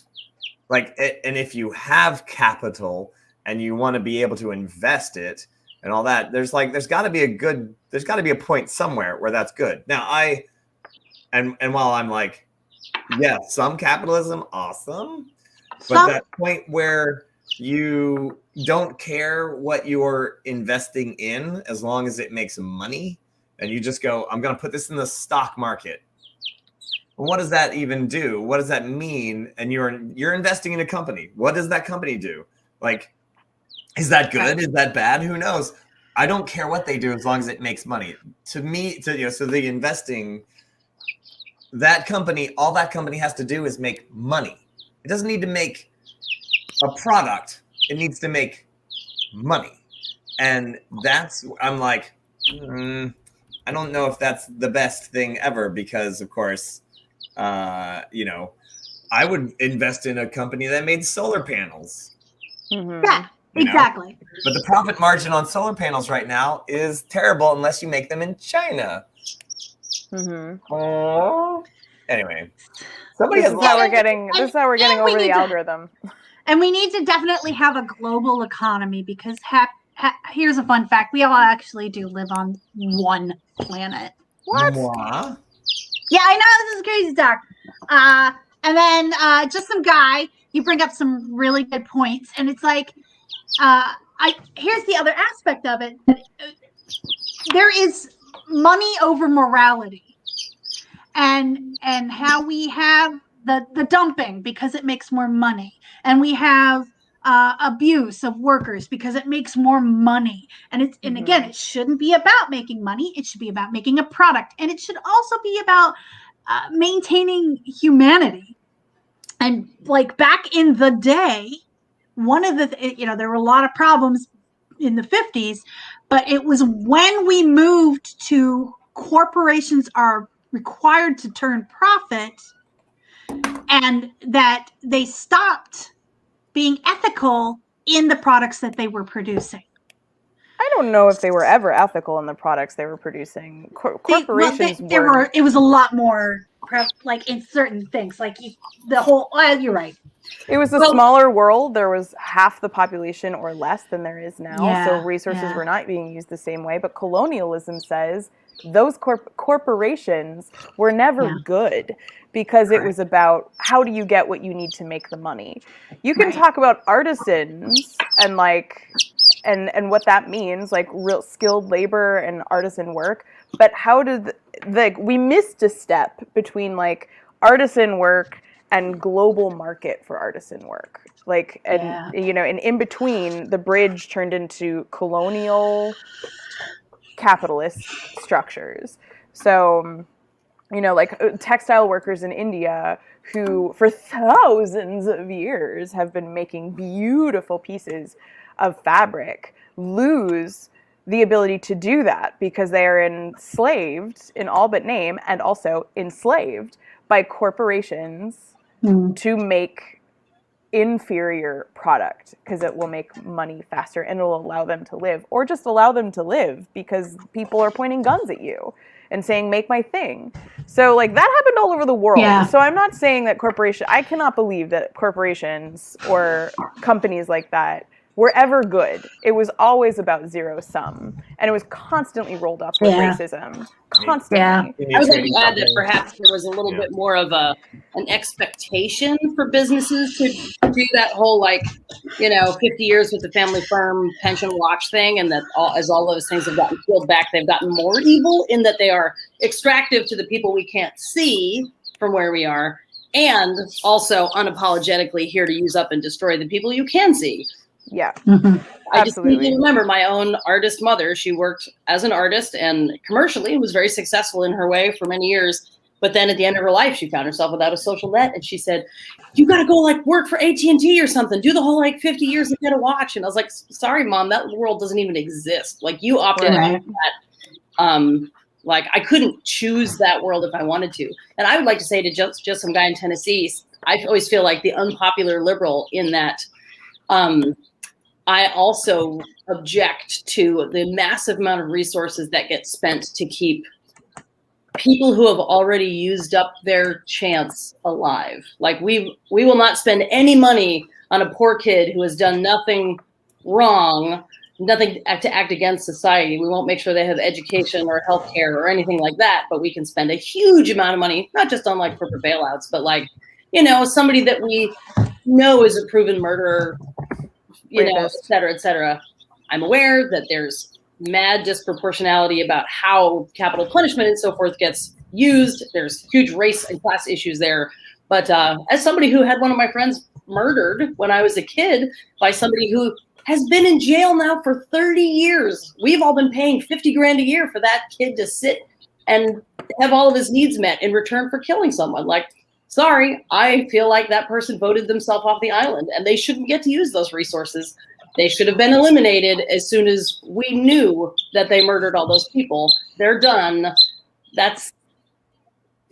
like, and if you have capital and you want to be able to invest it and all that, there's got to be a point somewhere where that's good. Now and while I'm like, yeah, some capitalism, awesome, but that point where you don't care what you're investing in as long as it makes money, and you just go, I'm going to put this in the stock market. Well, what does that even do? What does that mean? And you're investing in a company. What does that company do? Like, is that good? Is that bad? Who knows? I don't care what they do as long as it makes money. To me, so the investing, that company, all that company has to do is make money. It doesn't need to make a product. It needs to make money. And I'm like, I don't know if that's the best thing ever, because of course, I would invest in a company that made solar panels. Mm-hmm. Yeah, exactly. But the profit margin on solar panels right now is terrible unless you make them in China. Mm-hmm. Anyway, This is how we're getting over the algorithm. And we need to definitely have a global economy, because here's a fun fact. We all actually do live on one planet. What? Mwah. Yeah, I know, this is crazy talk. And then just some guy, you bring up some really good points. And it's like, here's the other aspect of it. There is money over morality. And how we have the dumping because it makes more money. And we have abuse of workers because it makes more money. And again, it shouldn't be about making money. It should be about making a product. And it should also be about maintaining humanity. And like back in the day, one of there were a lot of problems in the 50s, but it was when we moved to corporations are required to turn profit, and that they stopped being ethical in the products that they were producing. I don't know if they were ever ethical in the products they were producing. Corporations were. It was a lot more like in certain things, like you're right. It was a smaller world. There was half the population or less than there is now. So resources were not being used the same way. But colonialism says those corporations were never good, because it was about how do you get what you need to make the money. You can talk about artisans and and what that means, like real skilled labor and artisan work. But how did we missed a step between like artisan work and global market for artisan work. And in between, the bridge turned into colonial capitalist structures. So, textile workers in India who for thousands of years have been making beautiful pieces of fabric lose the ability to do that because they are enslaved in all but name, and also enslaved by corporations to make inferior product because it will make money faster and it will allow them to live, or just allow them to live because people are pointing guns at you and saying, make my thing. So that happened all over the world. Yeah. So I'm not saying that I cannot believe that corporations or companies like that were ever good. It was always about zero sum, and it was constantly rolled up with racism. Constantly. Yeah. I was going to add that perhaps there was a little bit more of an expectation for businesses to do that whole 50 years with the family firm pension watch thing, and that as all those things have gotten peeled back, they've gotten more evil in that they are extractive to the people we can't see from where we are, and also unapologetically here to use up and destroy the people you can see. Yeah, I just need to remember my own artist mother. She worked as an artist and commercially and was very successful in her way for many years. But then at the end of her life, she found herself without a social net. And she said, you got to go work for AT&T or something. Do the whole 50 years and get a watch. And I was like, sorry, Mom, that world doesn't even exist. You opted out of that. I couldn't choose that world if I wanted to. And I would like to say to just some guy in Tennessee, I always feel like the unpopular liberal in that I also object to the massive amount of resources that get spent to keep people who have already used up their chance alive. Like we will not spend any money on a poor kid who has done nothing wrong, nothing to act against society. We won't make sure they have education or healthcare or anything like that, but we can spend a huge amount of money, not just on like corporate bailouts, but like, somebody that we know is a proven murderer, et cetera, et cetera. I'm aware that there's mad disproportionality about how capital punishment and so forth gets used. There's huge race and class issues there. But as somebody who had one of my friends murdered when I was a kid by somebody who has been in jail now for 30 years, we've all been paying $50,000 a year for that kid to sit and have all of his needs met in return for killing someone. Like, sorry, I feel like that person voted themselves off the island and they shouldn't get to use those resources. They should have been eliminated as soon as we knew that they murdered all those people. They're done. That's,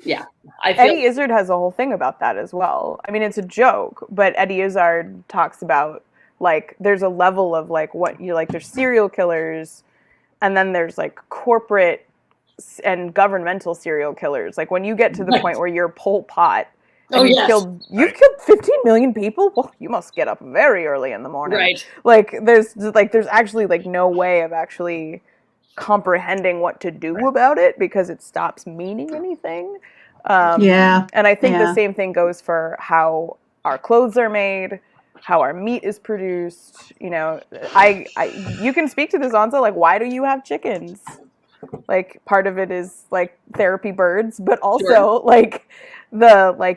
yeah. Eddie Izzard has a whole thing about that as well. I mean, it's a joke, but Eddie Izzard talks about, like, there's a level of, like, what you like, there's serial killers, and then there's, like, corporate and governmental serial killers. Like, when you get to the point where you're Pol Pot, and you've killed 15 million people? Well, you must get up very early in the morning. Right. Like, there's actually, like, no way of actually comprehending what to do about it because it stops meaning anything. And I think the same thing goes for how our clothes are made, how our meat is produced. You can speak to this, Anza. Like, why do you have chickens? Like, part of it is, like, therapy birds, but also, like,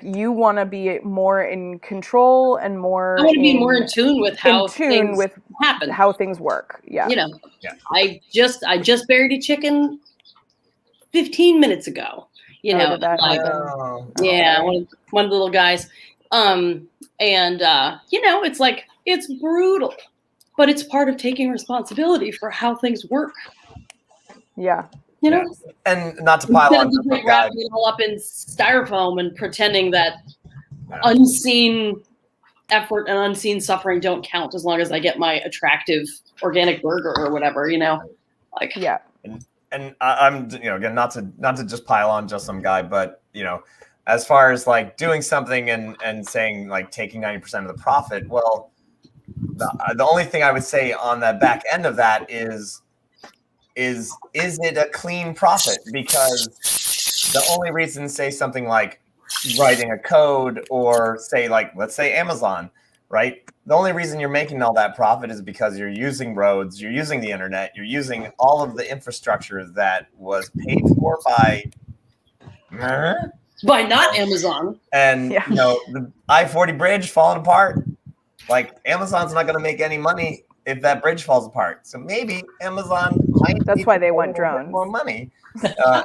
you want to be more in control and more. I want to be more in tune with how things happen, how things work. Yeah. I just buried a chicken 15 minutes ago. One of the little guys. It's like, it's brutal, but it's part of taking responsibility for how things work. Yeah. And not to pile on, wrapping it all up in styrofoam and pretending that unseen effort and unseen suffering don't count as long as I get my attractive organic burger or whatever, like. Yeah. And I'm, again, not to just pile on just some guy, but, as far as like doing something and saying like taking 90% of the profit, well, the only thing I would say on the back end of that is it a clean profit? Because the only reason, say something like writing a code or say like, let's say Amazon, right? The only reason you're making all that profit is because you're using roads, you're using the internet, you're using all of the infrastructure that was paid for by not Amazon. And the I-40 bridge falling apart. Like, Amazon's not going to make any money if that bridge falls apart. So maybe Amazon might. That's why they want drones. More money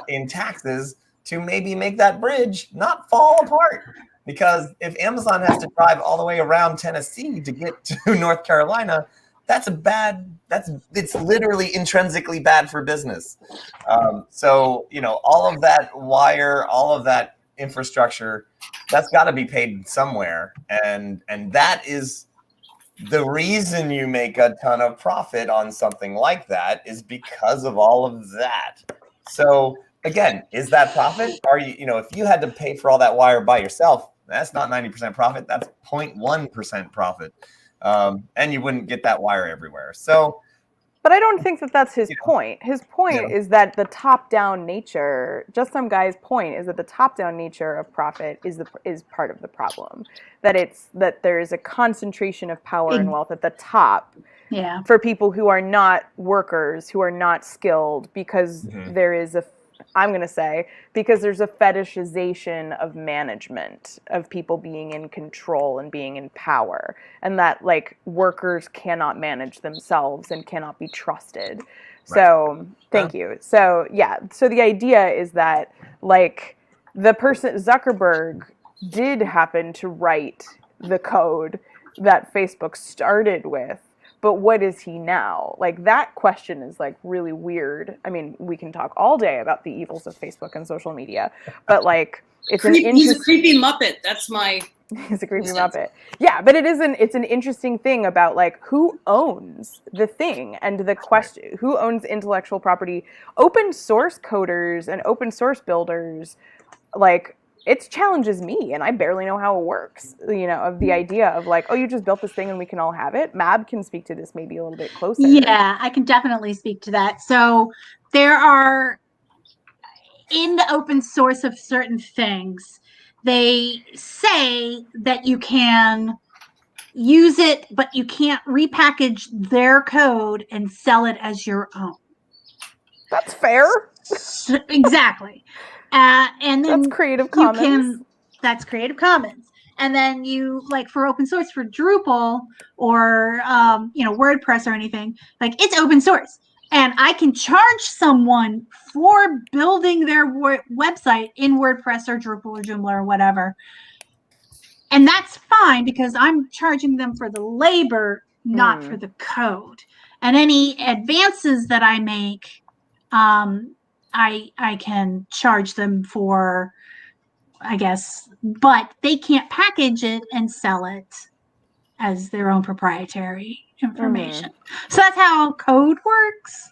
in taxes to maybe make that bridge not fall apart. Because if Amazon has to drive all the way around Tennessee to get to North Carolina, it's literally intrinsically bad for business. So, all of that wire, all of that infrastructure, that's got to be paid somewhere. And that is the reason you make a ton of profit on something like that is because of all of that. So again, is that profit? Are you, if you had to pay for all that wire by yourself, that's not 90% profit. That's 0.1% profit. And you wouldn't get that wire everywhere. So, but I don't think that that's his point. His point is that the top-down nature, just some guy's point, is that the top-down nature of profit is part of the problem. That there is a concentration of power and wealth at the top for people who are not workers, who are not skilled, because there is because there's a fetishization of management, of people being in control and being in power, and that like workers cannot manage themselves and cannot be trusted. Right. So thank you. So so the idea is that like the person, Zuckerberg, did happen to write the code that Facebook started with. But what is he now? Like, that question is, like, really weird. I mean, we can talk all day about the evils of Facebook and social media, but, like, it's he's a creepy Muppet. That's my He's a creepy Muppet. Yeah, but it's an interesting thing about like who owns the thing and the question, who owns intellectual property. Open source coders and open source builders, like it challenges me, and I barely know how it works. You know, of the idea of like, oh, you just built this thing and we can all have it. Mab can speak to this maybe a little bit closer. Yeah, I can definitely speak to that. So there are, in the open source of certain things, they say that you can use it, but you can't repackage their code and sell it as your own. That's fair. Exactly. And then that's Creative Commons. That's Creative Commons. And then you, like for open source for Drupal or WordPress or anything, like it's open source. And I can charge someone for building their website in WordPress or Drupal or Joomla or whatever. And that's fine because I'm charging them for the labor, not for the code. And any advances that I make, I can charge them for, I guess, but they can't package it and sell it as their own proprietary information. So that's how code works.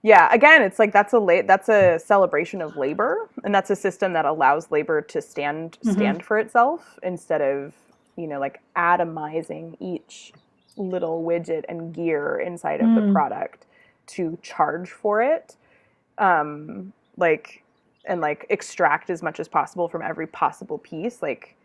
Yeah, again, it's like that's a celebration of labor, and that's a system that allows labor to stand for itself instead of, like atomizing each little widget and gear inside of the product to charge for it. Extract as much as possible from every possible piece. Like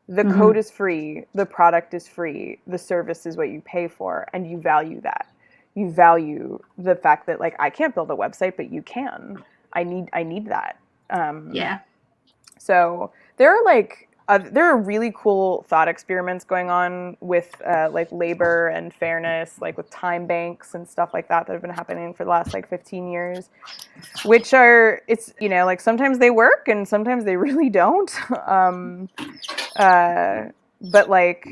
the code is free, the product is free, the service is what you pay for, and you value that. You value the fact that like I can't build a website, but you can. I need that. So there are really cool thought experiments going on with like labor and fairness, like with time banks and stuff like that have been happening for the last like 15 years, which are, it's, like sometimes they work and sometimes they really don't. But like,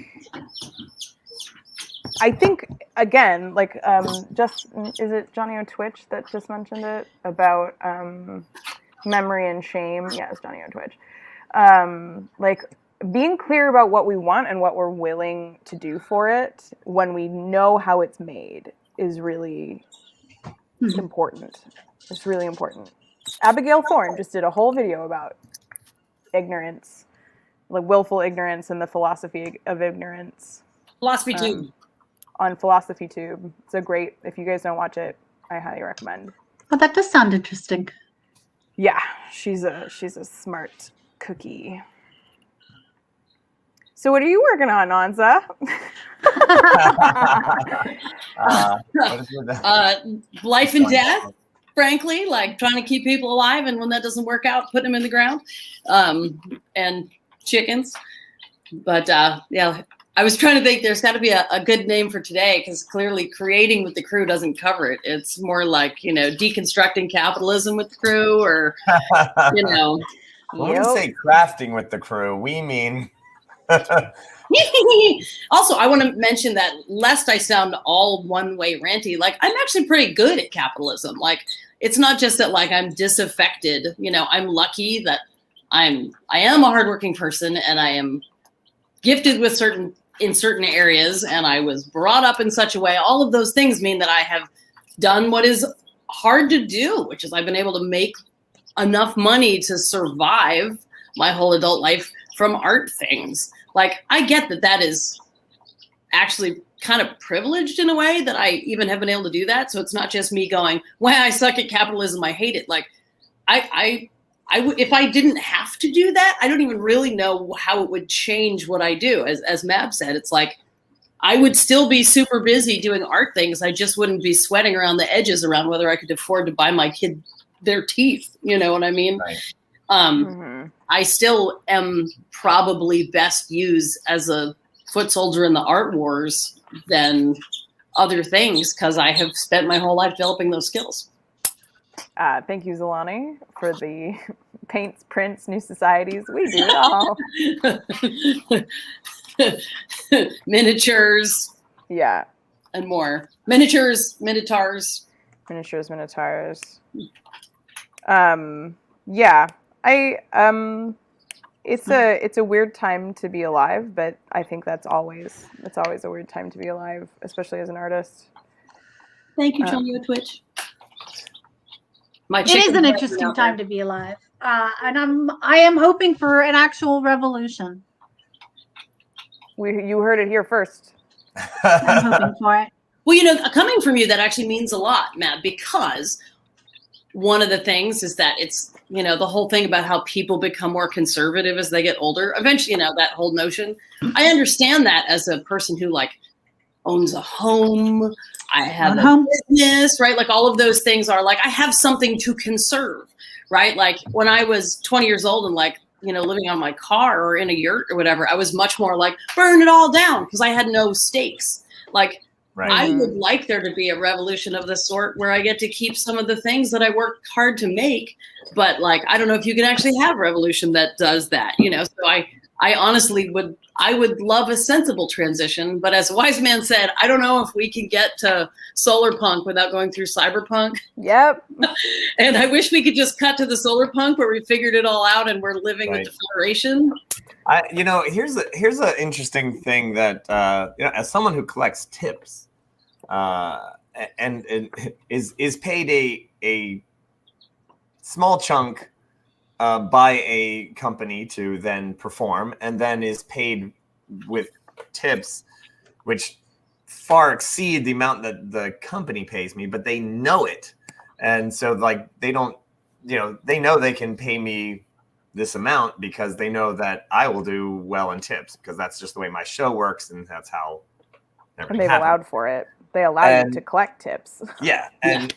I think again, like, is it Johnny on Twitch that just mentioned it about memory and shame? Yeah, it's Johnny on Twitch. Like being clear about what we want and what we're willing to do for it when we know how it's made is really important. It's really important. Abigail Thorne just did a whole video about ignorance, like willful ignorance and the philosophy of ignorance. Philosophy Tube. On Philosophy Tube. It's a great, if you guys don't watch it, I highly recommend. Well, that does sound interesting. Yeah, she's a smart cookie. So what are you working on, Anza? Life and death, frankly, like trying to keep people alive, and when that doesn't work out, put them in the ground, and chickens. But yeah, I was trying to think there's got to be a good name for today, because clearly creating with the crew doesn't cover it. It's more like, deconstructing capitalism with the crew, or, When we say crafting with the crew, we mean... Also, I want to mention that, lest I sound all one-way ranty, like I'm actually pretty good at capitalism. Like it's not just that like I'm disaffected. I'm lucky that I am a hardworking person, and I am gifted with in certain areas, and I was brought up in such a way. All of those things mean that I have done what is hard to do, which is I've been able to make enough money to survive my whole adult life from art things. Like, I get that is actually kind of privileged in a way that I even have been able to do that. So it's not just me going, well, I suck at capitalism, I hate it. Like I if I didn't have to do that, I don't even really know how it would change what I do. As Mab said, it's like, I would still be super busy doing art things. I just wouldn't be sweating around the edges around whether I could afford to buy my kid their teeth. You know what I mean? Right. I still am probably best used as a foot soldier in the art wars than other things, because I have spent my whole life developing those skills. Thank you, Zolani, for the paints, prints, new societies. We do it all. Miniatures. Yeah. And more. Miniatures, minotaurs. Miniatures, minotaurs. Yeah. It's a weird time to be alive, but I think it's always a weird time to be alive, especially as an artist. Thank you, Johnny Twitch. It is an interesting time to be alive, and I am hoping for an actual revolution. You heard it here first. I'm hoping for it. Well, coming from you, that actually means a lot, Matt, because one of the things is that it's, the whole thing about how people become more conservative as they get older. Eventually, that whole notion. I understand that as a person who owns a home. I have a business, right? Like all of those things are I have something to conserve, right? Like when I was 20 years old and living on my car or in a yurt or whatever, I was much more burn it all down because I had no stakes. Right. I would like there to be a revolution of the sort where I get to keep some of the things that I worked hard to make, but I don't know if you can actually have a revolution that does that, So I honestly would love a sensible transition, but as Wise Man said, I don't know if we can get to solar punk without going through cyberpunk. Yep. And I wish we could just cut to the solar punk where we figured it all out and we're living with the Federation. Here's an interesting thing that as someone who collects tips, and is paid a small chunk by a company to then perform, and then is paid with tips, which far exceed the amount that the company pays me, but they know it, and so they don't, they know they can pay me this amount because they know that I will do well in tips because that's just the way my show works and that's how everything happens. Allowed for it. They allow you to collect tips. Yeah, and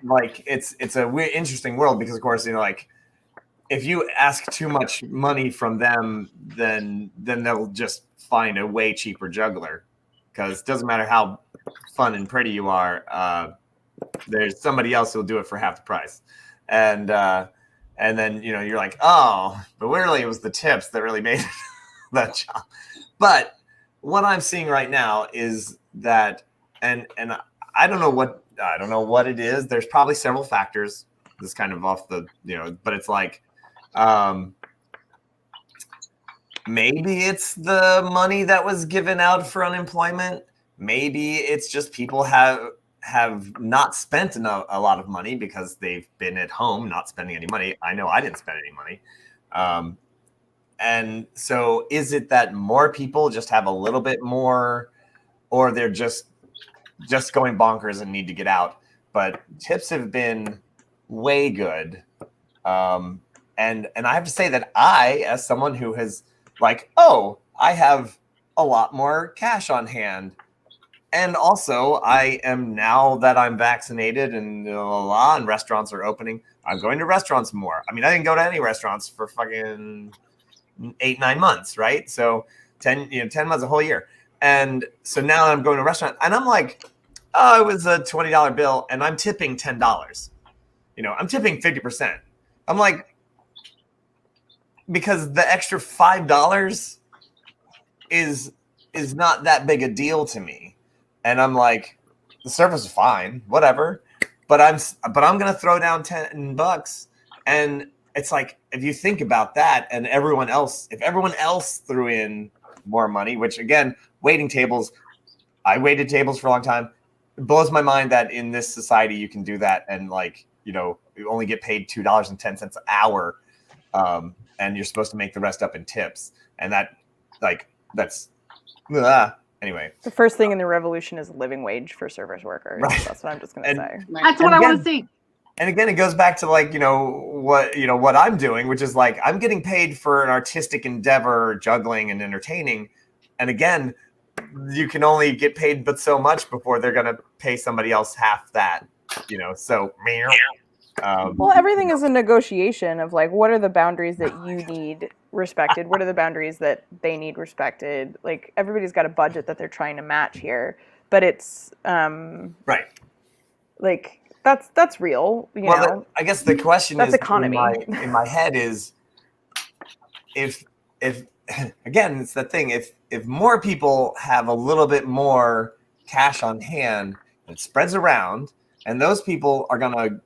it's a weird, interesting world because of course if you ask too much money from them, then they'll just find a way cheaper juggler because it doesn't matter how fun and pretty you are. There's somebody else who'll do it for half the price, and then you're like, oh, but really it was the tips that really made that job. But what I'm seeing right now is that. And I don't know what it is. There's probably several factors. This kind of off the, but it's maybe it's the money that was given out for unemployment. Maybe it's just people have not spent a lot of money because they've been at home, not spending any money. I know I didn't spend any money. And so is it that more people just have a little bit more, or they're just going bonkers and need to get out? But tips have been way good. And I have to say that I, as someone who has I have a lot more cash on hand. And also I am, now that I'm vaccinated and and restaurants are opening, I'm going to restaurants more. I mean, I didn't go to any restaurants for fucking 8-9 months. Right. So 10 months, a whole year. And so now I'm going to a restaurant and I'm it was a $20 bill and I'm tipping $10. I'm tipping 50%. I'm because the extra $5 is not that big a deal to me. And I'm the service is fine, whatever. But I'm going to throw down $10. And it's if you think about that and if everyone else threw in more money, which again, waiting tables, I waited tables for a long time. It blows my mind that in this society you can do that and you only get paid $2.10 an hour, and you're supposed to make the rest up in tips, and that's anyway. The first thing in the revolution is a living wage for service workers. Right. That's what I'm just going to say. That's what I want to see. And again, it goes back to what I'm doing, which is I'm getting paid for an artistic endeavor, juggling and entertaining. And again, you can only get paid but so much before they're going to pay somebody else half that, so. Well, everything is a negotiation of what are the boundaries that you need respected? What are the boundaries that they need respected? Everybody's got a budget that they're trying to match here, but it's right. That's real. You know? I guess the question that's is economy. In my head is if again, it's the thing. If more people have a little bit more cash on hand, it spreads around, and those people are gonna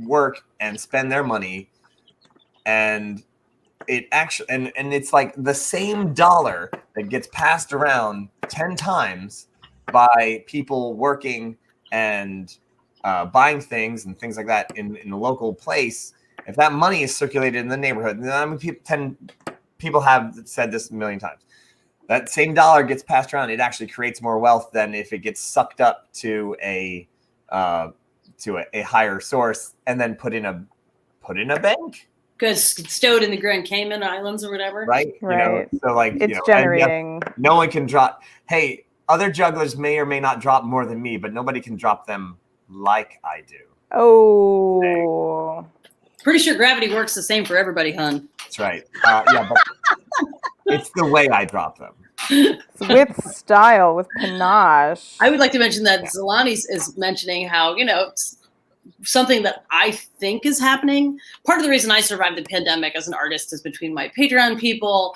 work and spend their money, and it actually, and it's like the same dollar that gets passed around 10 times by people working and buying things and things like that in the local place. If that money is circulated in the neighborhood, and I mean, people have said this a million times, that same dollar gets passed around, it actually creates more wealth than if it gets sucked up to a higher source and then put in a bank. Because stowed in the Grand Cayman Islands or whatever. Right. Right. So like It's generating. no one can drop. Hey, other jugglers may or may not drop more than me, but nobody can drop them like I do. Oh. Pretty sure gravity works the same for everybody, hun. That's right. Yeah, but it's the way I drop them. With style, with panache. I would like to mention that Zalani is mentioning how, it's something that I think is happening. Part of the reason I survived the pandemic as an artist is between my Patreon people,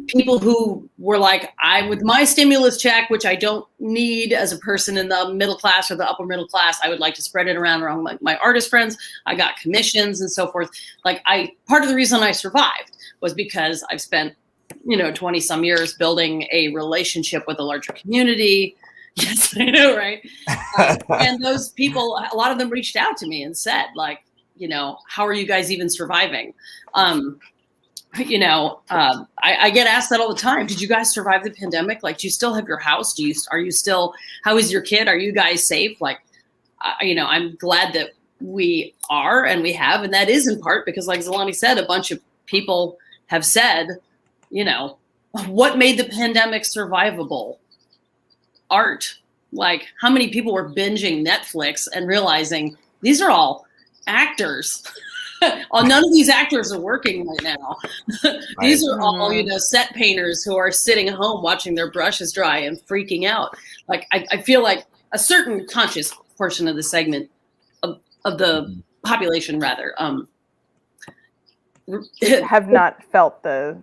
people who were like, with my stimulus check, which I don't need as a person in the middle class or the upper middle class, I would like to spread it around my artist friends. I got commissions and so forth. Part of the reason I survived was because I've spent, 20 some years building a relationship with a larger community. Yes, I know, right? And those people, a lot of them reached out to me and said, how are you guys even surviving? I get asked that all the time. Did you guys survive the pandemic? Do you still have your house? How is your kid? Are you guys safe? I'm glad that we are and we have, and that is in part because, like Zalani said, a bunch of people have said, what made the pandemic survivable? Art. How many people were binging Netflix and realizing these are all actors? None of these actors are working right now. These are all, set painters who are sitting at home watching their brushes dry and freaking out. I feel like a certain conscious portion of the segment of the population, rather, have not felt the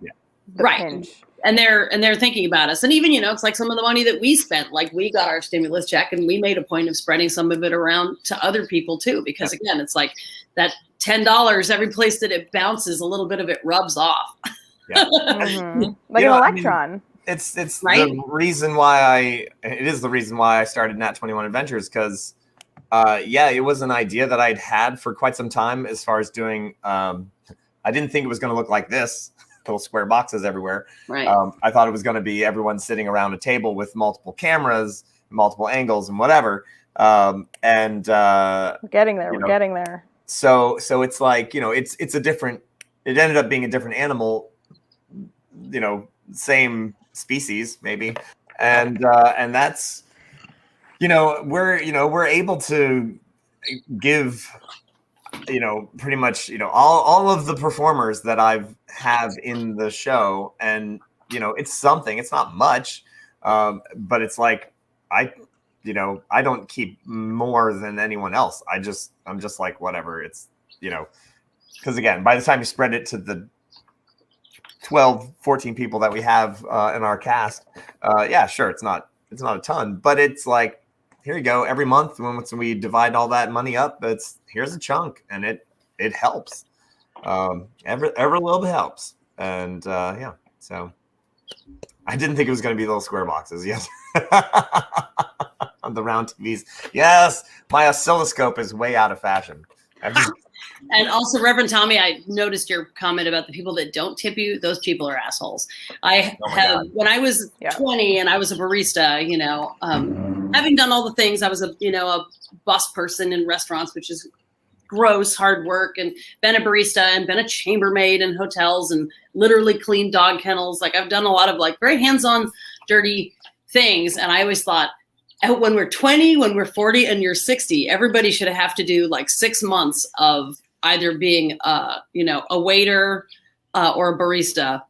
right. pinch. And they're thinking about us. And even, it's like some of the money that we spent, we got our stimulus check and we made a point of spreading some of it around to other people too. Because again, it's like that $10, every place that it bounces, a little bit of it rubs off. Yeah. Mm-hmm. Like an electron. It's right? the reason why I started Nat 21 Adventures. Cause it was an idea that I'd had for quite some time as far as doing, I didn't think it was going to look like this. Little square boxes everywhere. Right. I thought it was going to be everyone sitting around a table with multiple cameras, multiple angles, and whatever. We're getting there. We're getting there. So it's like it's a different. It ended up being a different animal. Same species maybe, and that's we're able to give. Pretty much, all of the performers that have in the show, and it's something. It's not much, but it's like I don't keep more than anyone else. I'm just like whatever. It's because again, by the time you spread it to the 12, 14 people that we have in our cast, sure, it's not a ton, but it's like. Here you go. Every month, when we divide all that money up, here's a chunk, and it helps. Every little bit helps, and So I didn't think it was going to be little square boxes. Yes, on the round TVs. Yes, my oscilloscope is way out of fashion. And also, Reverend Tommy, I noticed your comment about the people that don't tip you. Those people are assholes. When I was 20 and I was a barista, having done all the things, I was a bus person in restaurants, which is gross, hard work, and been a barista and been a chambermaid in hotels and literally cleaned dog kennels. I've done a lot of very hands-on, dirty things. And I always thought, when we're 20, when we're 40, and you're 60, everybody should have to do 6 months of either being, a waiter or a barista,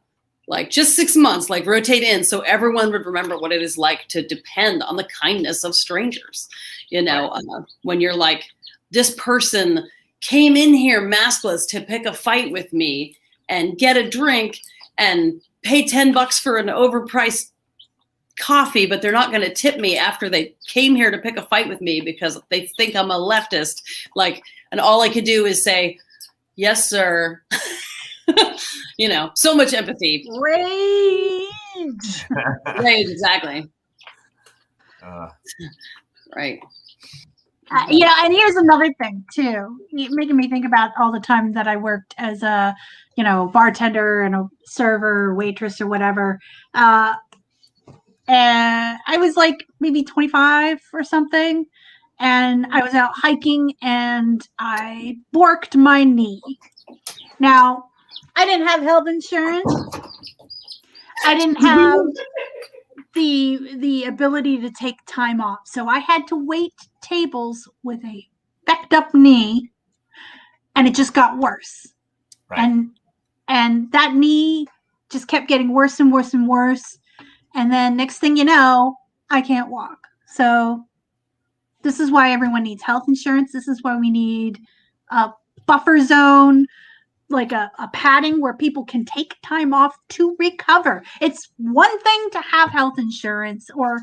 just 6 months, rotate in, so everyone would remember what it is like to depend on the kindness of strangers. When you're like, this person came in here maskless to pick a fight with me and get a drink and pay $10 for an overpriced coffee, but they're not going to tip me after they came here to pick a fight with me because they think I'm a leftist. And all I could do is say, yes, sir. You know, so much empathy. Rage. Right, exactly. Right. And here's another thing too, making me think about all the time that I worked as a, bartender and a server, or waitress, or whatever. And I was like maybe 25 or something, and I was out hiking and I borked my knee. Now, I didn't have health insurance. I didn't have the ability to take time off. So I had to wait tables with a backed up knee, and it just got worse. Right. And that knee just kept getting worse and worse and worse. And then next thing you know, I can't walk. So this is why everyone needs health insurance. This is why we need a buffer zone, like a padding where people can take time off to recover. It's one thing to have health insurance or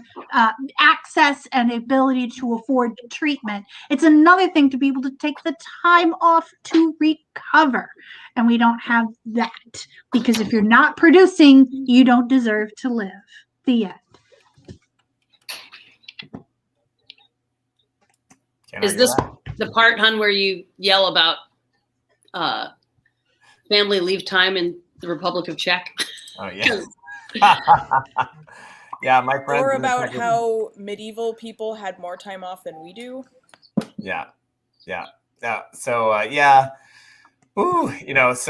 access and ability to afford treatment. It's another thing to be able to take the time off to recover. And we don't have that, because if you're not producing, you don't deserve to live. The end. Is this the part, hun, where you yell about family leave time in the Republic of Czech? Oh, yeah. Yeah, my friend. Or about how medieval people had more time off than we do. Yeah. So, yeah. Ooh, it's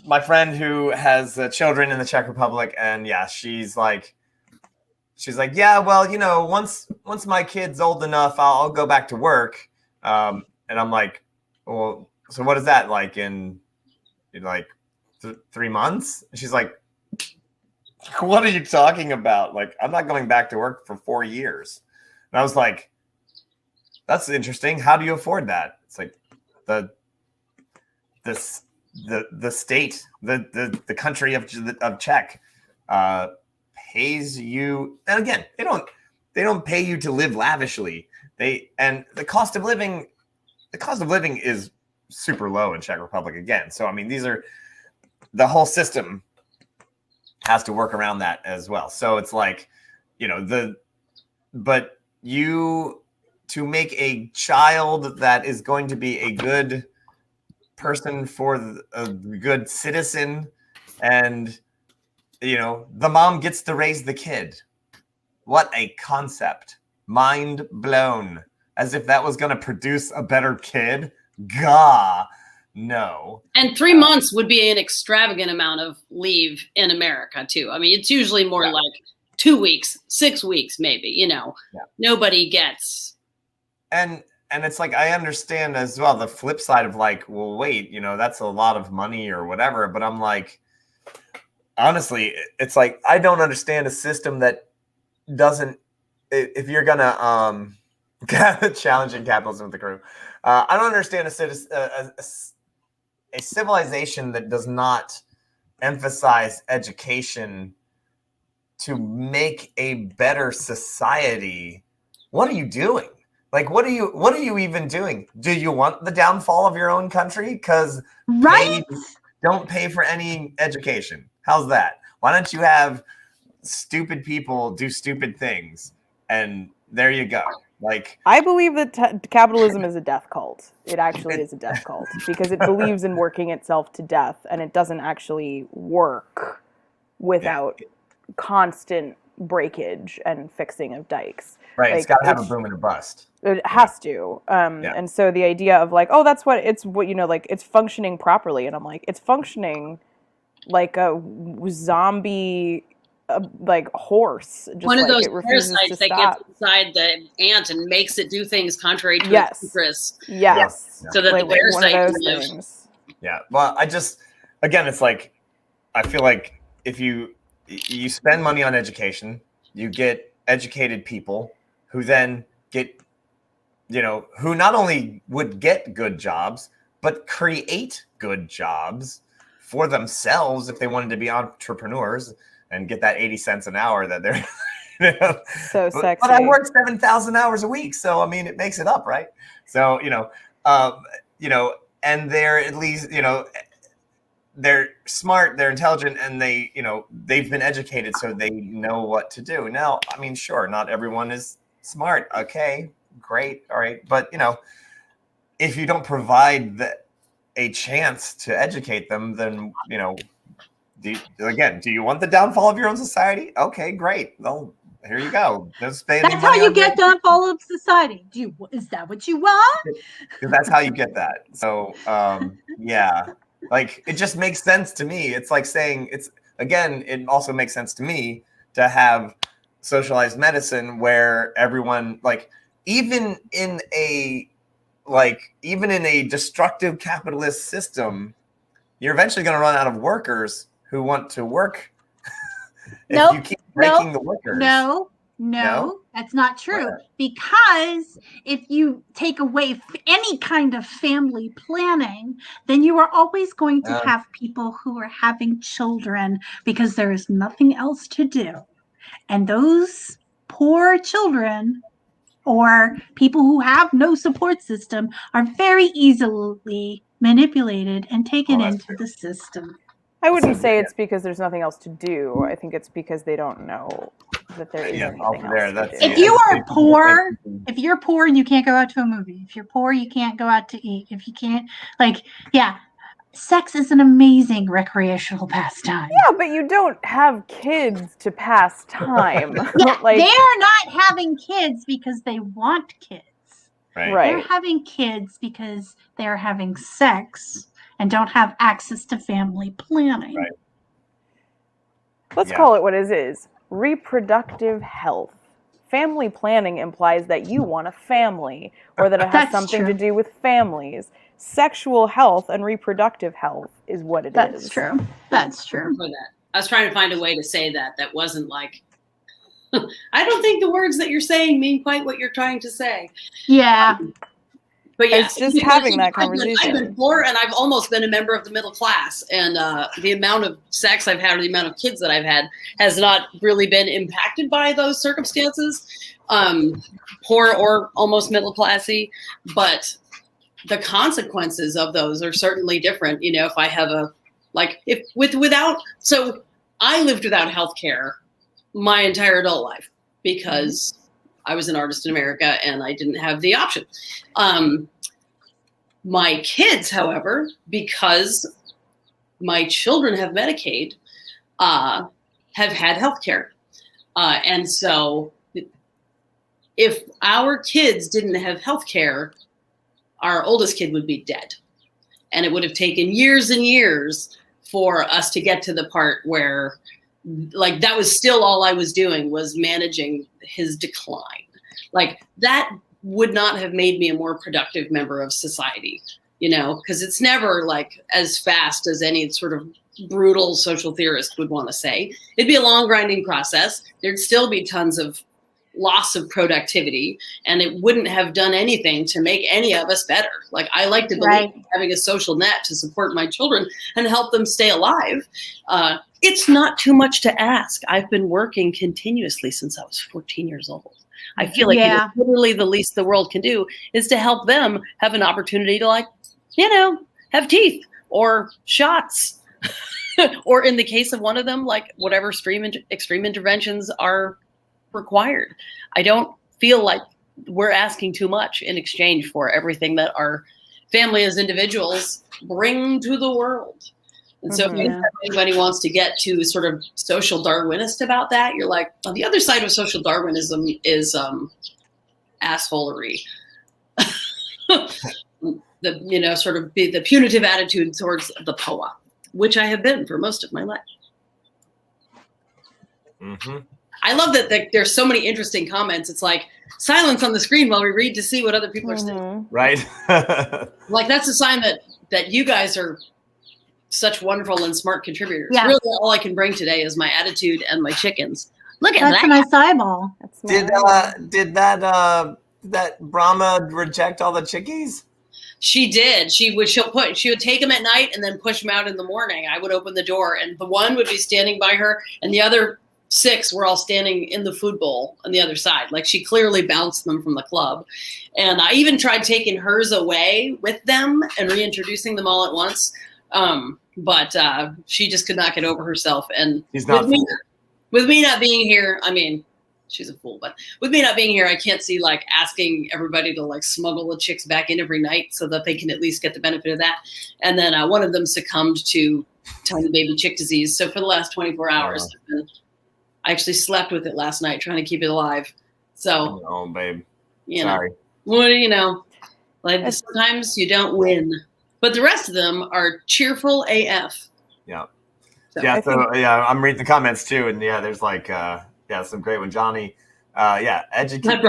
my friend who has children in the Czech Republic, and yeah, she's like, yeah, well, once my kid's old enough, I'll go back to work. And I'm like, well, so what is that like in 3 months? And she's like, what are you talking about? Like, I'm not going back to work for 4 years. And I was like, that's interesting. How do you afford that? It's like the state, the country of Czech pays you, and again, they don't pay you to live lavishly. And the cost of living is super low in Czech Republic again. So I mean, the whole system has to work around that as well. So it's like, but to make a child that is going to be a good person for a good citizen, and the mom gets to raise the kid. What a concept. Mind blown. As if that was going to produce a better kid. Gah. No. And 3 months would be an extravagant amount of leave in America too. I mean, it's usually more like 2 weeks, 6 weeks, maybe, Yeah. Nobody gets. And it's like, I understand as well the flip side of like, well, wait, that's a lot of money or whatever. But I'm like, honestly, it's like, I don't understand a system that doesn't, if you're going to challenging capitalism with the crew. I don't understand a civilization that does not emphasize education to make a better society. What are you doing? Like, what are you even doing? Do you want the downfall of your own country? Because don't pay for any education. How's that? Why don't you have stupid people do stupid things? And there you go. Like, I believe that capitalism is a death cult. It actually is a death cult because it believes in working itself to death, and it doesn't actually work without constant breakage and fixing of dikes. Right, it's got to have a boom and a bust. It has to. And so the idea of like, oh, that's what it's functioning properly, and I'm like, it's functioning like a zombie. Like horse, just one of those it parasites that gets inside the ant and makes it do things contrary to its interest. Yes. So that the parasite can live. Yeah. Well, again, it's like, I feel like if you spend money on education, you get educated people who then get, who not only would get good jobs, but create good jobs for themselves if they wanted to be entrepreneurs and get that 80 cents an hour that they're so sexy. But I work 7,000 hours a week, so I mean it makes it up, right? So and they're at least, they're smart, they're intelligent, and they've been educated, so they know what to do. Now, I mean, sure, not everyone is smart. Okay, great, all right, but if you don't provide a chance to educate them, then do you want the downfall of your own society? Okay, great. Well, here you go. That's how you get downfall of society. Is that what you want? Because that's how you get that. So yeah, like it just makes sense to me. It's like saying it also makes sense to me to have socialized medicine where everyone, like, even in a destructive capitalist system, you're eventually going to run out of workers who want to work. If you keep breaking the workers. No, that's not true. Because if you take away any kind of family planning, then you are always going to have people who are having children because there is nothing else to do. And those poor children or people who have no support system are very easily manipulated and taken into the system. I wouldn't say it's because there's nothing else to do. I think it's because they don't know that there is anything else to do. If you are poor, if you're poor and you can't go out to a movie, if you're poor, you can't go out to eat. If you can't, sex is an amazing recreational pastime. Yeah, but you don't have kids to pass time. They're not having kids because they want kids. Right. They're having kids because they're having sex and don't have access to family planning. Right. Let's call it what it is. Reproductive health. Family planning implies that you want a family or that it has something to do with families. Sexual health and reproductive health is what it is. That's true. That's true. For that. I was trying to find a way to say that wasn't like, I don't think the words that you're saying mean quite what you're trying to say. Yeah. But yeah, it's just having that conversation. I've been poor and I've almost been a member of the middle class. And the amount of sex I've had or the amount of kids that I've had has not really been impacted by those circumstances. Poor or almost middle classy. But the consequences of those are certainly different. If I have so I lived without healthcare my entire adult life because I was an artist in America and I didn't have the option. My kids, however, because my children have Medicaid, have had healthcare. And so if our kids didn't have healthcare, our oldest kid would be dead. And it would have taken years and years for us to get to the part where that was still all I was doing was managing his decline. That would not have made me a more productive member of society, because it's never as fast as any sort of brutal social theorist would want to say. It'd be a long grinding process. There'd still be tons of loss of productivity, and it wouldn't have done anything to make any of us better. I like to believe having a social net to support my children and help them stay alive. It's not too much to ask. I've been working continuously since I was 14 years old. I feel like literally the least the world can do is to help them have an opportunity to have teeth or shots. Or in the case of one of them, whatever extreme interventions are required. I don't feel like we're asking too much in exchange for everything that our family as individuals bring to the world. And so if anybody wants to get to sort of social Darwinist about that, you're on the other side of social Darwinism is assholery. Sort of the punitive attitude towards the POA, which I have been for most of my life. Mm-hmm. I love that there's so many interesting comments. It's silence on the screen while we read to see what other people are saying. Right. That's a sign that you guys are such wonderful and smart contributors. Yeah. Really, all I can bring today is my attitude and my chickens. Look at that. That's a nice eyeball. Did that Brahma reject all the chickies? She did. She would take them at night and then push them out in the morning. I would open the door and the one would be standing by her and the other 6 were all standing in the food bowl on the other side. Like she clearly bounced them from the club. And I even tried taking hers away with them and reintroducing them all at once. But she just could not get over herself. And He's not with me not being here, I mean, she's a fool, but with me not being here, I can't see like asking everybody to like smuggle the chicks back in every night so that they can at least get the benefit of that. And then one of them succumbed to tiny baby chick disease. So for the last 24 hours, I actually slept with it last night, trying to keep it alive. So, oh, babe, sorry. What do you know? Like sometimes you don't win, but the rest of them are cheerful AF. Yeah. So, I'm reading the comments too, and there's like some great one, Johnny. Educated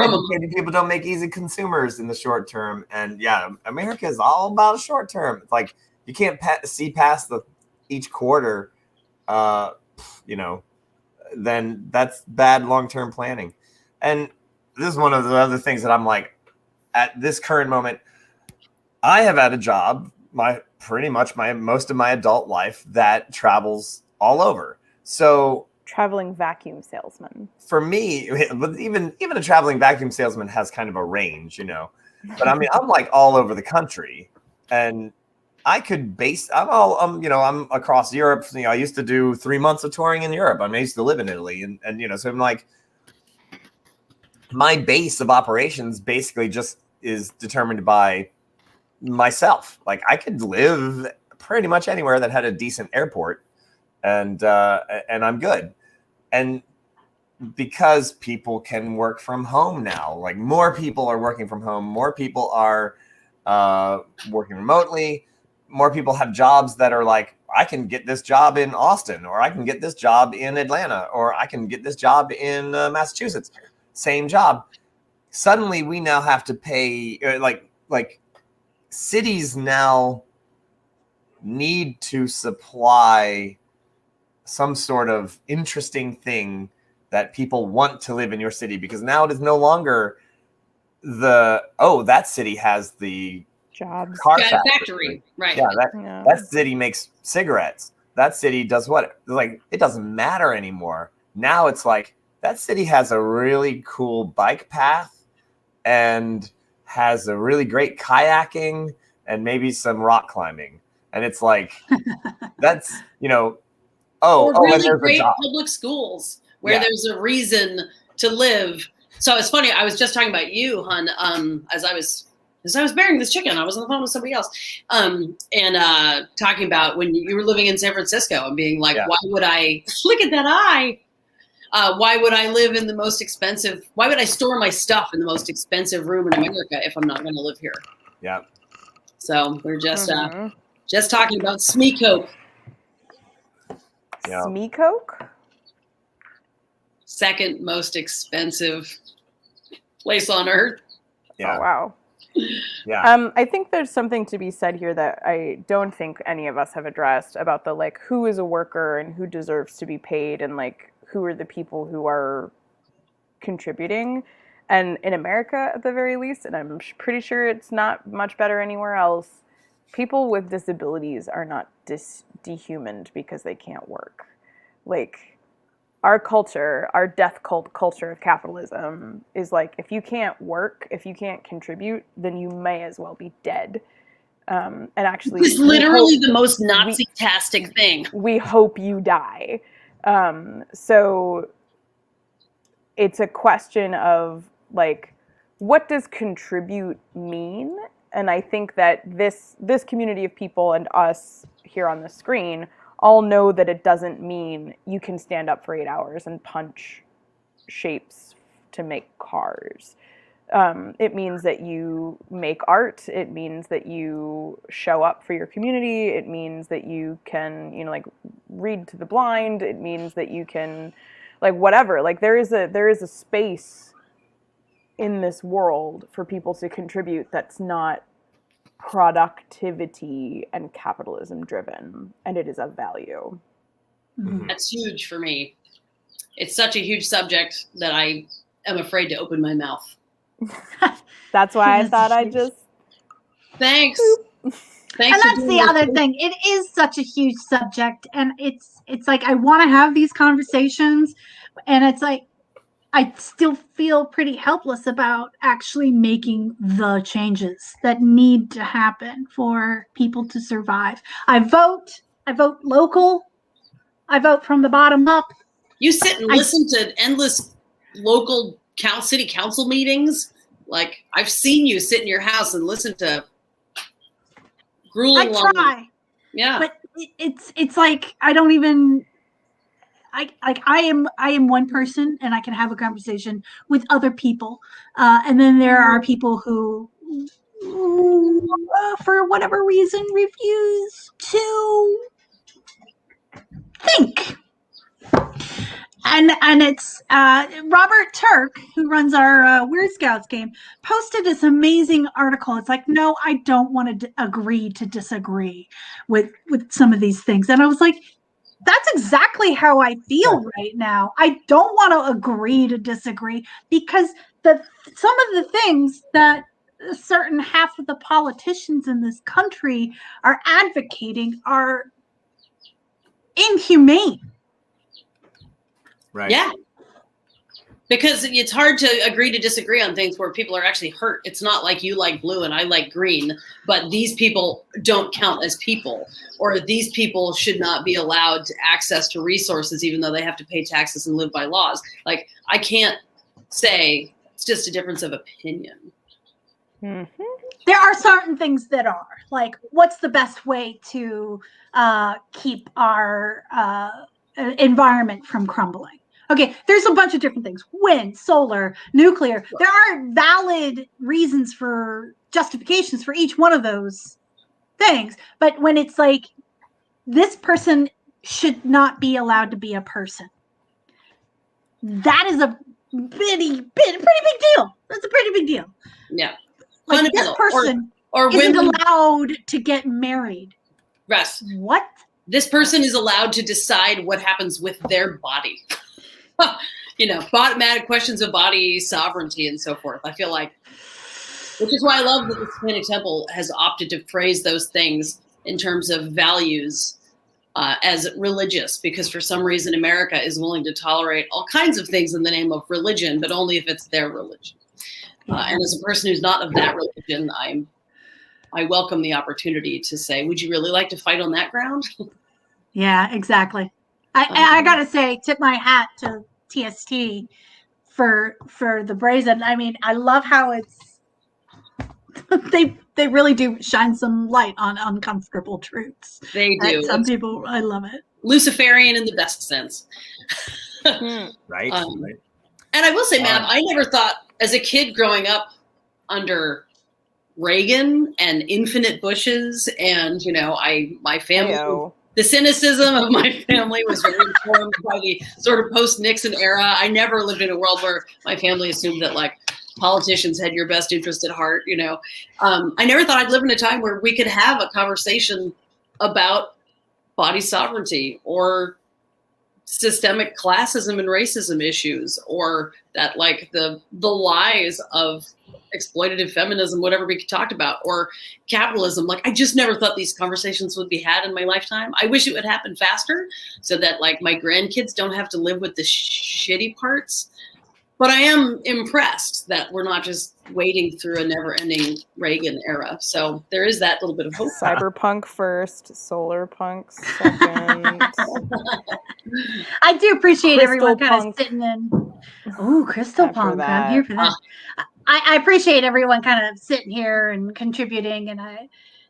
people don't make easy consumers in the short term, and America is all about a short term. It's like you can't see past each quarter, then that's bad long-term planning. And this is one of the other things that I'm like, at this current moment, I have had a job most of my adult life that travels all over. So traveling vacuum salesman. For me, but even a traveling vacuum salesman has kind of a range, But I mean, I'm like all over the country, and I could I'm across Europe. I used to do 3 months of touring in Europe. I used to live in Italy, and so I'm like, my base of operations basically just is determined by myself. Like I could live pretty much anywhere that had a decent airport, and I'm good. And because people can work from home now, like more people are working from home, more people are working remotely, more people have jobs that are like, I can get this job in Austin, or I can get this job in Atlanta, or I can get this job in Massachusetts. Same job. Suddenly we now have to pay, like cities now need to supply some sort of interesting thing that people want to live in your city, because now it is no longer that city has the jobs car factory. Right. That city makes cigarettes. That city does what? Like, it doesn't matter anymore. Now it's like, that city has a really cool bike path and has a really great kayaking and maybe some rock climbing. And it's like, that's, really and there's great a job. public schools where there's a reason to live. So it's funny. I was just talking about you, hon, as I was burying this chicken. I was on the phone with somebody else, and talking about when you were living in San Francisco and being like, why would I look at that eye? Why would I live in the most expensive? Why would I store my stuff in the most expensive room in America if I'm not going to live here? Yeah. So we're just talking about Smeecoke. Yeah. Smeecoke? Second most expensive place on earth. Yeah. Oh, wow. Yeah. I think there's something to be said here that I don't think any of us have addressed about the like who is a worker and who deserves to be paid, and like who are the people who are contributing. And in America, at the very least, and I'm pretty sure it's not much better anywhere else, people with disabilities are not dehumaned because they can't work. Like, our culture, our death cult culture of capitalism is like, if you can't work, if you can't contribute, then you may as well be dead. And actually, it's literally the most Nazi-tastic thing. We hope you die. So it's a question of like, what does contribute mean? And I think that this community of people and us here on the screen all know that it doesn't mean you can stand up for 8 hours and punch shapes to make cars. It means that you make art. It means that you show up for your community. It means that you can, read to the blind. It means that you can, whatever. Like, there is a space in this world for people to contribute that's not productivity and capitalism driven, and it is of value. Mm-hmm. That's huge for me. It's such a huge subject that I am afraid to open my mouth. That's why I thought I'd just thanks. Thanks And for that's doing the your other thing. thing. It is such a huge subject, and it's like I want to have these conversations, and it's like I still feel pretty helpless about actually making the changes that need to happen for people to survive. I vote local. I vote from the bottom up. You sit and I- listen to endless local city council meetings. Like I've seen you sit in your house and listen to I grueling long. try, Yeah. but it's like I don't even. I am one person, and I can have a conversation with other people, and then there are people who for whatever reason, refuse to think. And it's Robert Turk, who runs our Weird Scouts game, posted this amazing article. It's like, no, I don't want to agree to disagree with some of these things. And I was like, that's exactly how I feel right now. I don't want to agree to disagree because some of the things that a certain half of the politicians in this country are advocating are inhumane. Right. Yeah. Because it's hard to agree to disagree on things where people are actually hurt. It's not like you like blue and I like green, but these people don't count as people, or these people should not be allowed access to resources, even though they have to pay taxes and live by laws. Like, I can't say it's just a difference of opinion. Mm-hmm. There are certain things that are like, what's the best way to keep our environment from crumbling? Okay, there's a bunch of different things: wind, solar, nuclear. There are valid reasons for justifications for each one of those things. But when it's like, this person should not be allowed to be a person, that is a pretty big deal. That's a pretty big deal. Yeah. Like, this Fundamental. person Or isn't women. allowed to get married. Russ, What? this person is allowed to decide what happens with their body. Questions of body sovereignty and so forth. I feel like, which is why I love that the Satanic Temple has opted to phrase those things in terms of values as religious, because for some reason America is willing to tolerate all kinds of things in the name of religion, but only if it's their religion. And as a person who's not of that religion, I welcome the opportunity to say, would you really like to fight on that ground? Yeah, exactly. I gotta say, tip my hat to TST for the brazen. I mean, I love how it's they really do shine some light on uncomfortable truths. They do. Some people, I love it. Luciferian in the best sense. Right. Right. And I will say, Matt, I never thought, as a kid growing up under Reagan and infinite bushes, and my family, Heyo. the cynicism of my family was very informed by the sort of post-Nixon era. I never lived in a world where my family assumed that like politicians had your best interest at heart. I never thought I'd live in a time where we could have a conversation about body sovereignty or systemic classism and racism issues, or that like the lies of exploitative feminism, whatever we talked about, or capitalism. Like, I just never thought these conversations would be had in my lifetime. I wish it would happen faster so that like my grandkids don't have to live with the shitty parts. But I am impressed that we're not just wading through a never-ending Reagan era. So there is that little bit of hope. Cyberpunk first, solar punk second. I do appreciate Crystal everyone kind of punk. sitting in. Oh, Crystal After Punk! that. I'm here for that. I appreciate everyone kind of sitting here and contributing, and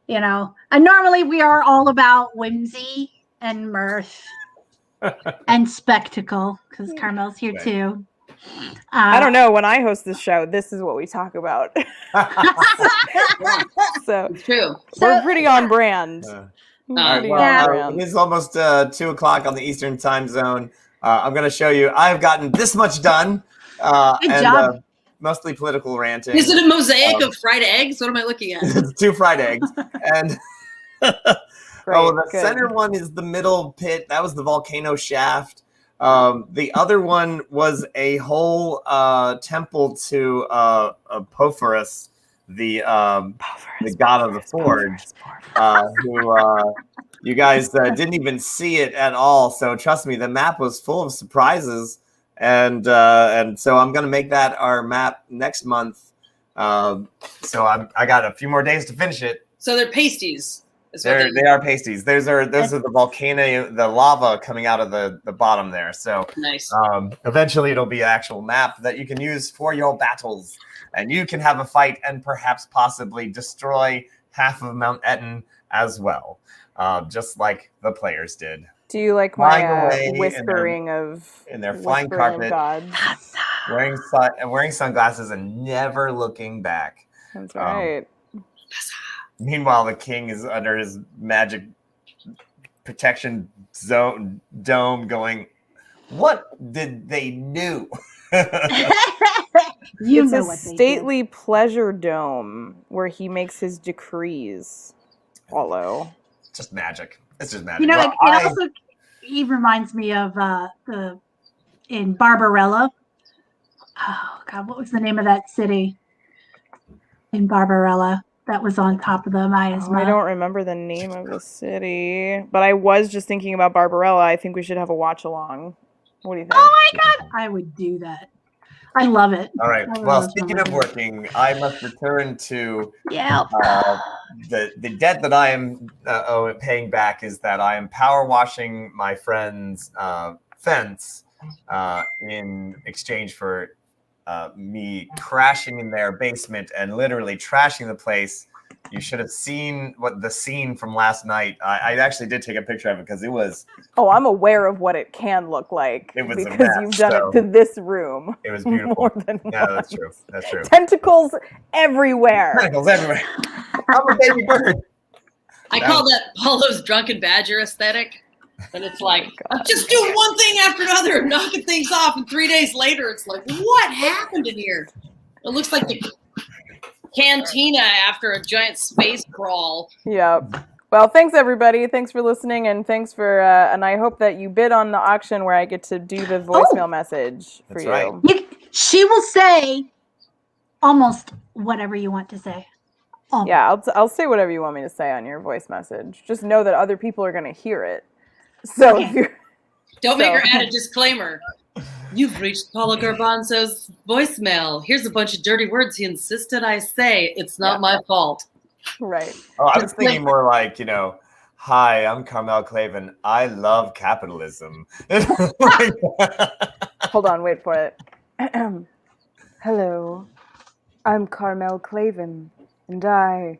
and normally we are all about whimsy and mirth and spectacle, because Carmel's here Right. too. I don't know. When I host this show, this is what we talk about. So It's true. we're pretty on brand. We're All right, pretty Yeah. on well, brand. it is almost 2:00 on the Eastern time zone. I'm going to show you. I've gotten this much done. Good job. Mostly political ranting. Is it a mosaic of fried eggs? What am I looking at? It's 2 fried eggs. And Great, the good. center one is the middle pit. That was the volcano shaft. The other one was a whole temple to Apophorus, the god of the forge, who you guys didn't even see it at all. So trust me, the map was full of surprises, and so I'm gonna make that our map next month. So I got a few more days to finish it. So they're pasties. They are pasties. Those are the volcano, the lava coming out of the bottom there. So nice. Eventually it'll be an actual map that you can use for your battles, and you can have a fight and perhaps possibly destroy half of Mount Etten as well, just like the players did. Do you like my whispering in their flying carpet, gods? wearing sunglasses and never looking back? That's right. Meanwhile, the king is under his magic protection dome going, what did they do? It's a stately pleasure dome where he makes his decrees follow. Just magic. It's just magic. You know, he reminds me of in Barbarella. Oh God, what was the name of that city in Barbarella that was on top of the miasma? I don't remember the name of the city, but I was just thinking about Barbarella. I think we should have a watch along. What do you think? Oh my God, I would do that. I love it. All right. Well, speaking of working, I must return to the debt that I am paying back is that I am power washing my friend's fence in exchange for me crashing in their basement and literally trashing the place. You should have seen the scene from last night. I actually did take a picture of it because it was. Oh, I'm aware of what it can look like. It was because a mess, you've done it to this room. It was beautiful. More than yeah, that's true. That's true. Tentacles everywhere. Tentacles everywhere. I'm a baby bird. I call that Paulo's drunken badger aesthetic. And it's like, I'm just doing one thing after another and knocking things off. And 3 days later, it's like, what happened in here? It looks like the cantina after a giant space crawl. Yep. Well, thanks everybody. Thanks for listening, and thanks for and I hope that you bid on the auction where I get to do the voicemail message for you. Right. She will say almost whatever you want to say. Almost. Yeah, I'll say whatever you want me to say on your voice message. Just know that other people are going to hear it. So if you don't make her add a disclaimer. You've reached Paulo Garbanzo's voicemail. Here's a bunch of dirty words he insisted I say. It's not my fault. Right. Oh, I was thinking more like, hi, I'm Carmel Clavin. I love capitalism. Hold on, wait for it. Hello, I'm Carmel Clavin, and I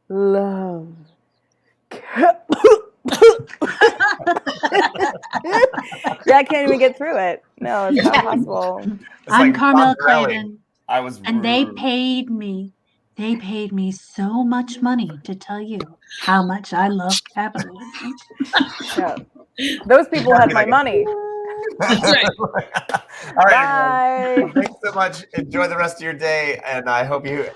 love yeah, I can't even get through it. No, it's not possible. I'm Carmel Clavin. I was and they paid me. They paid me so much money to tell you how much I love capitalism. Yeah. Those people had my money. All right, everyone. Thanks so much. Enjoy the rest of your day, and I hope you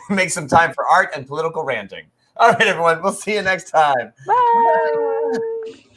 make some time for art and political ranting. All right, everyone. We'll see you next time. Bye.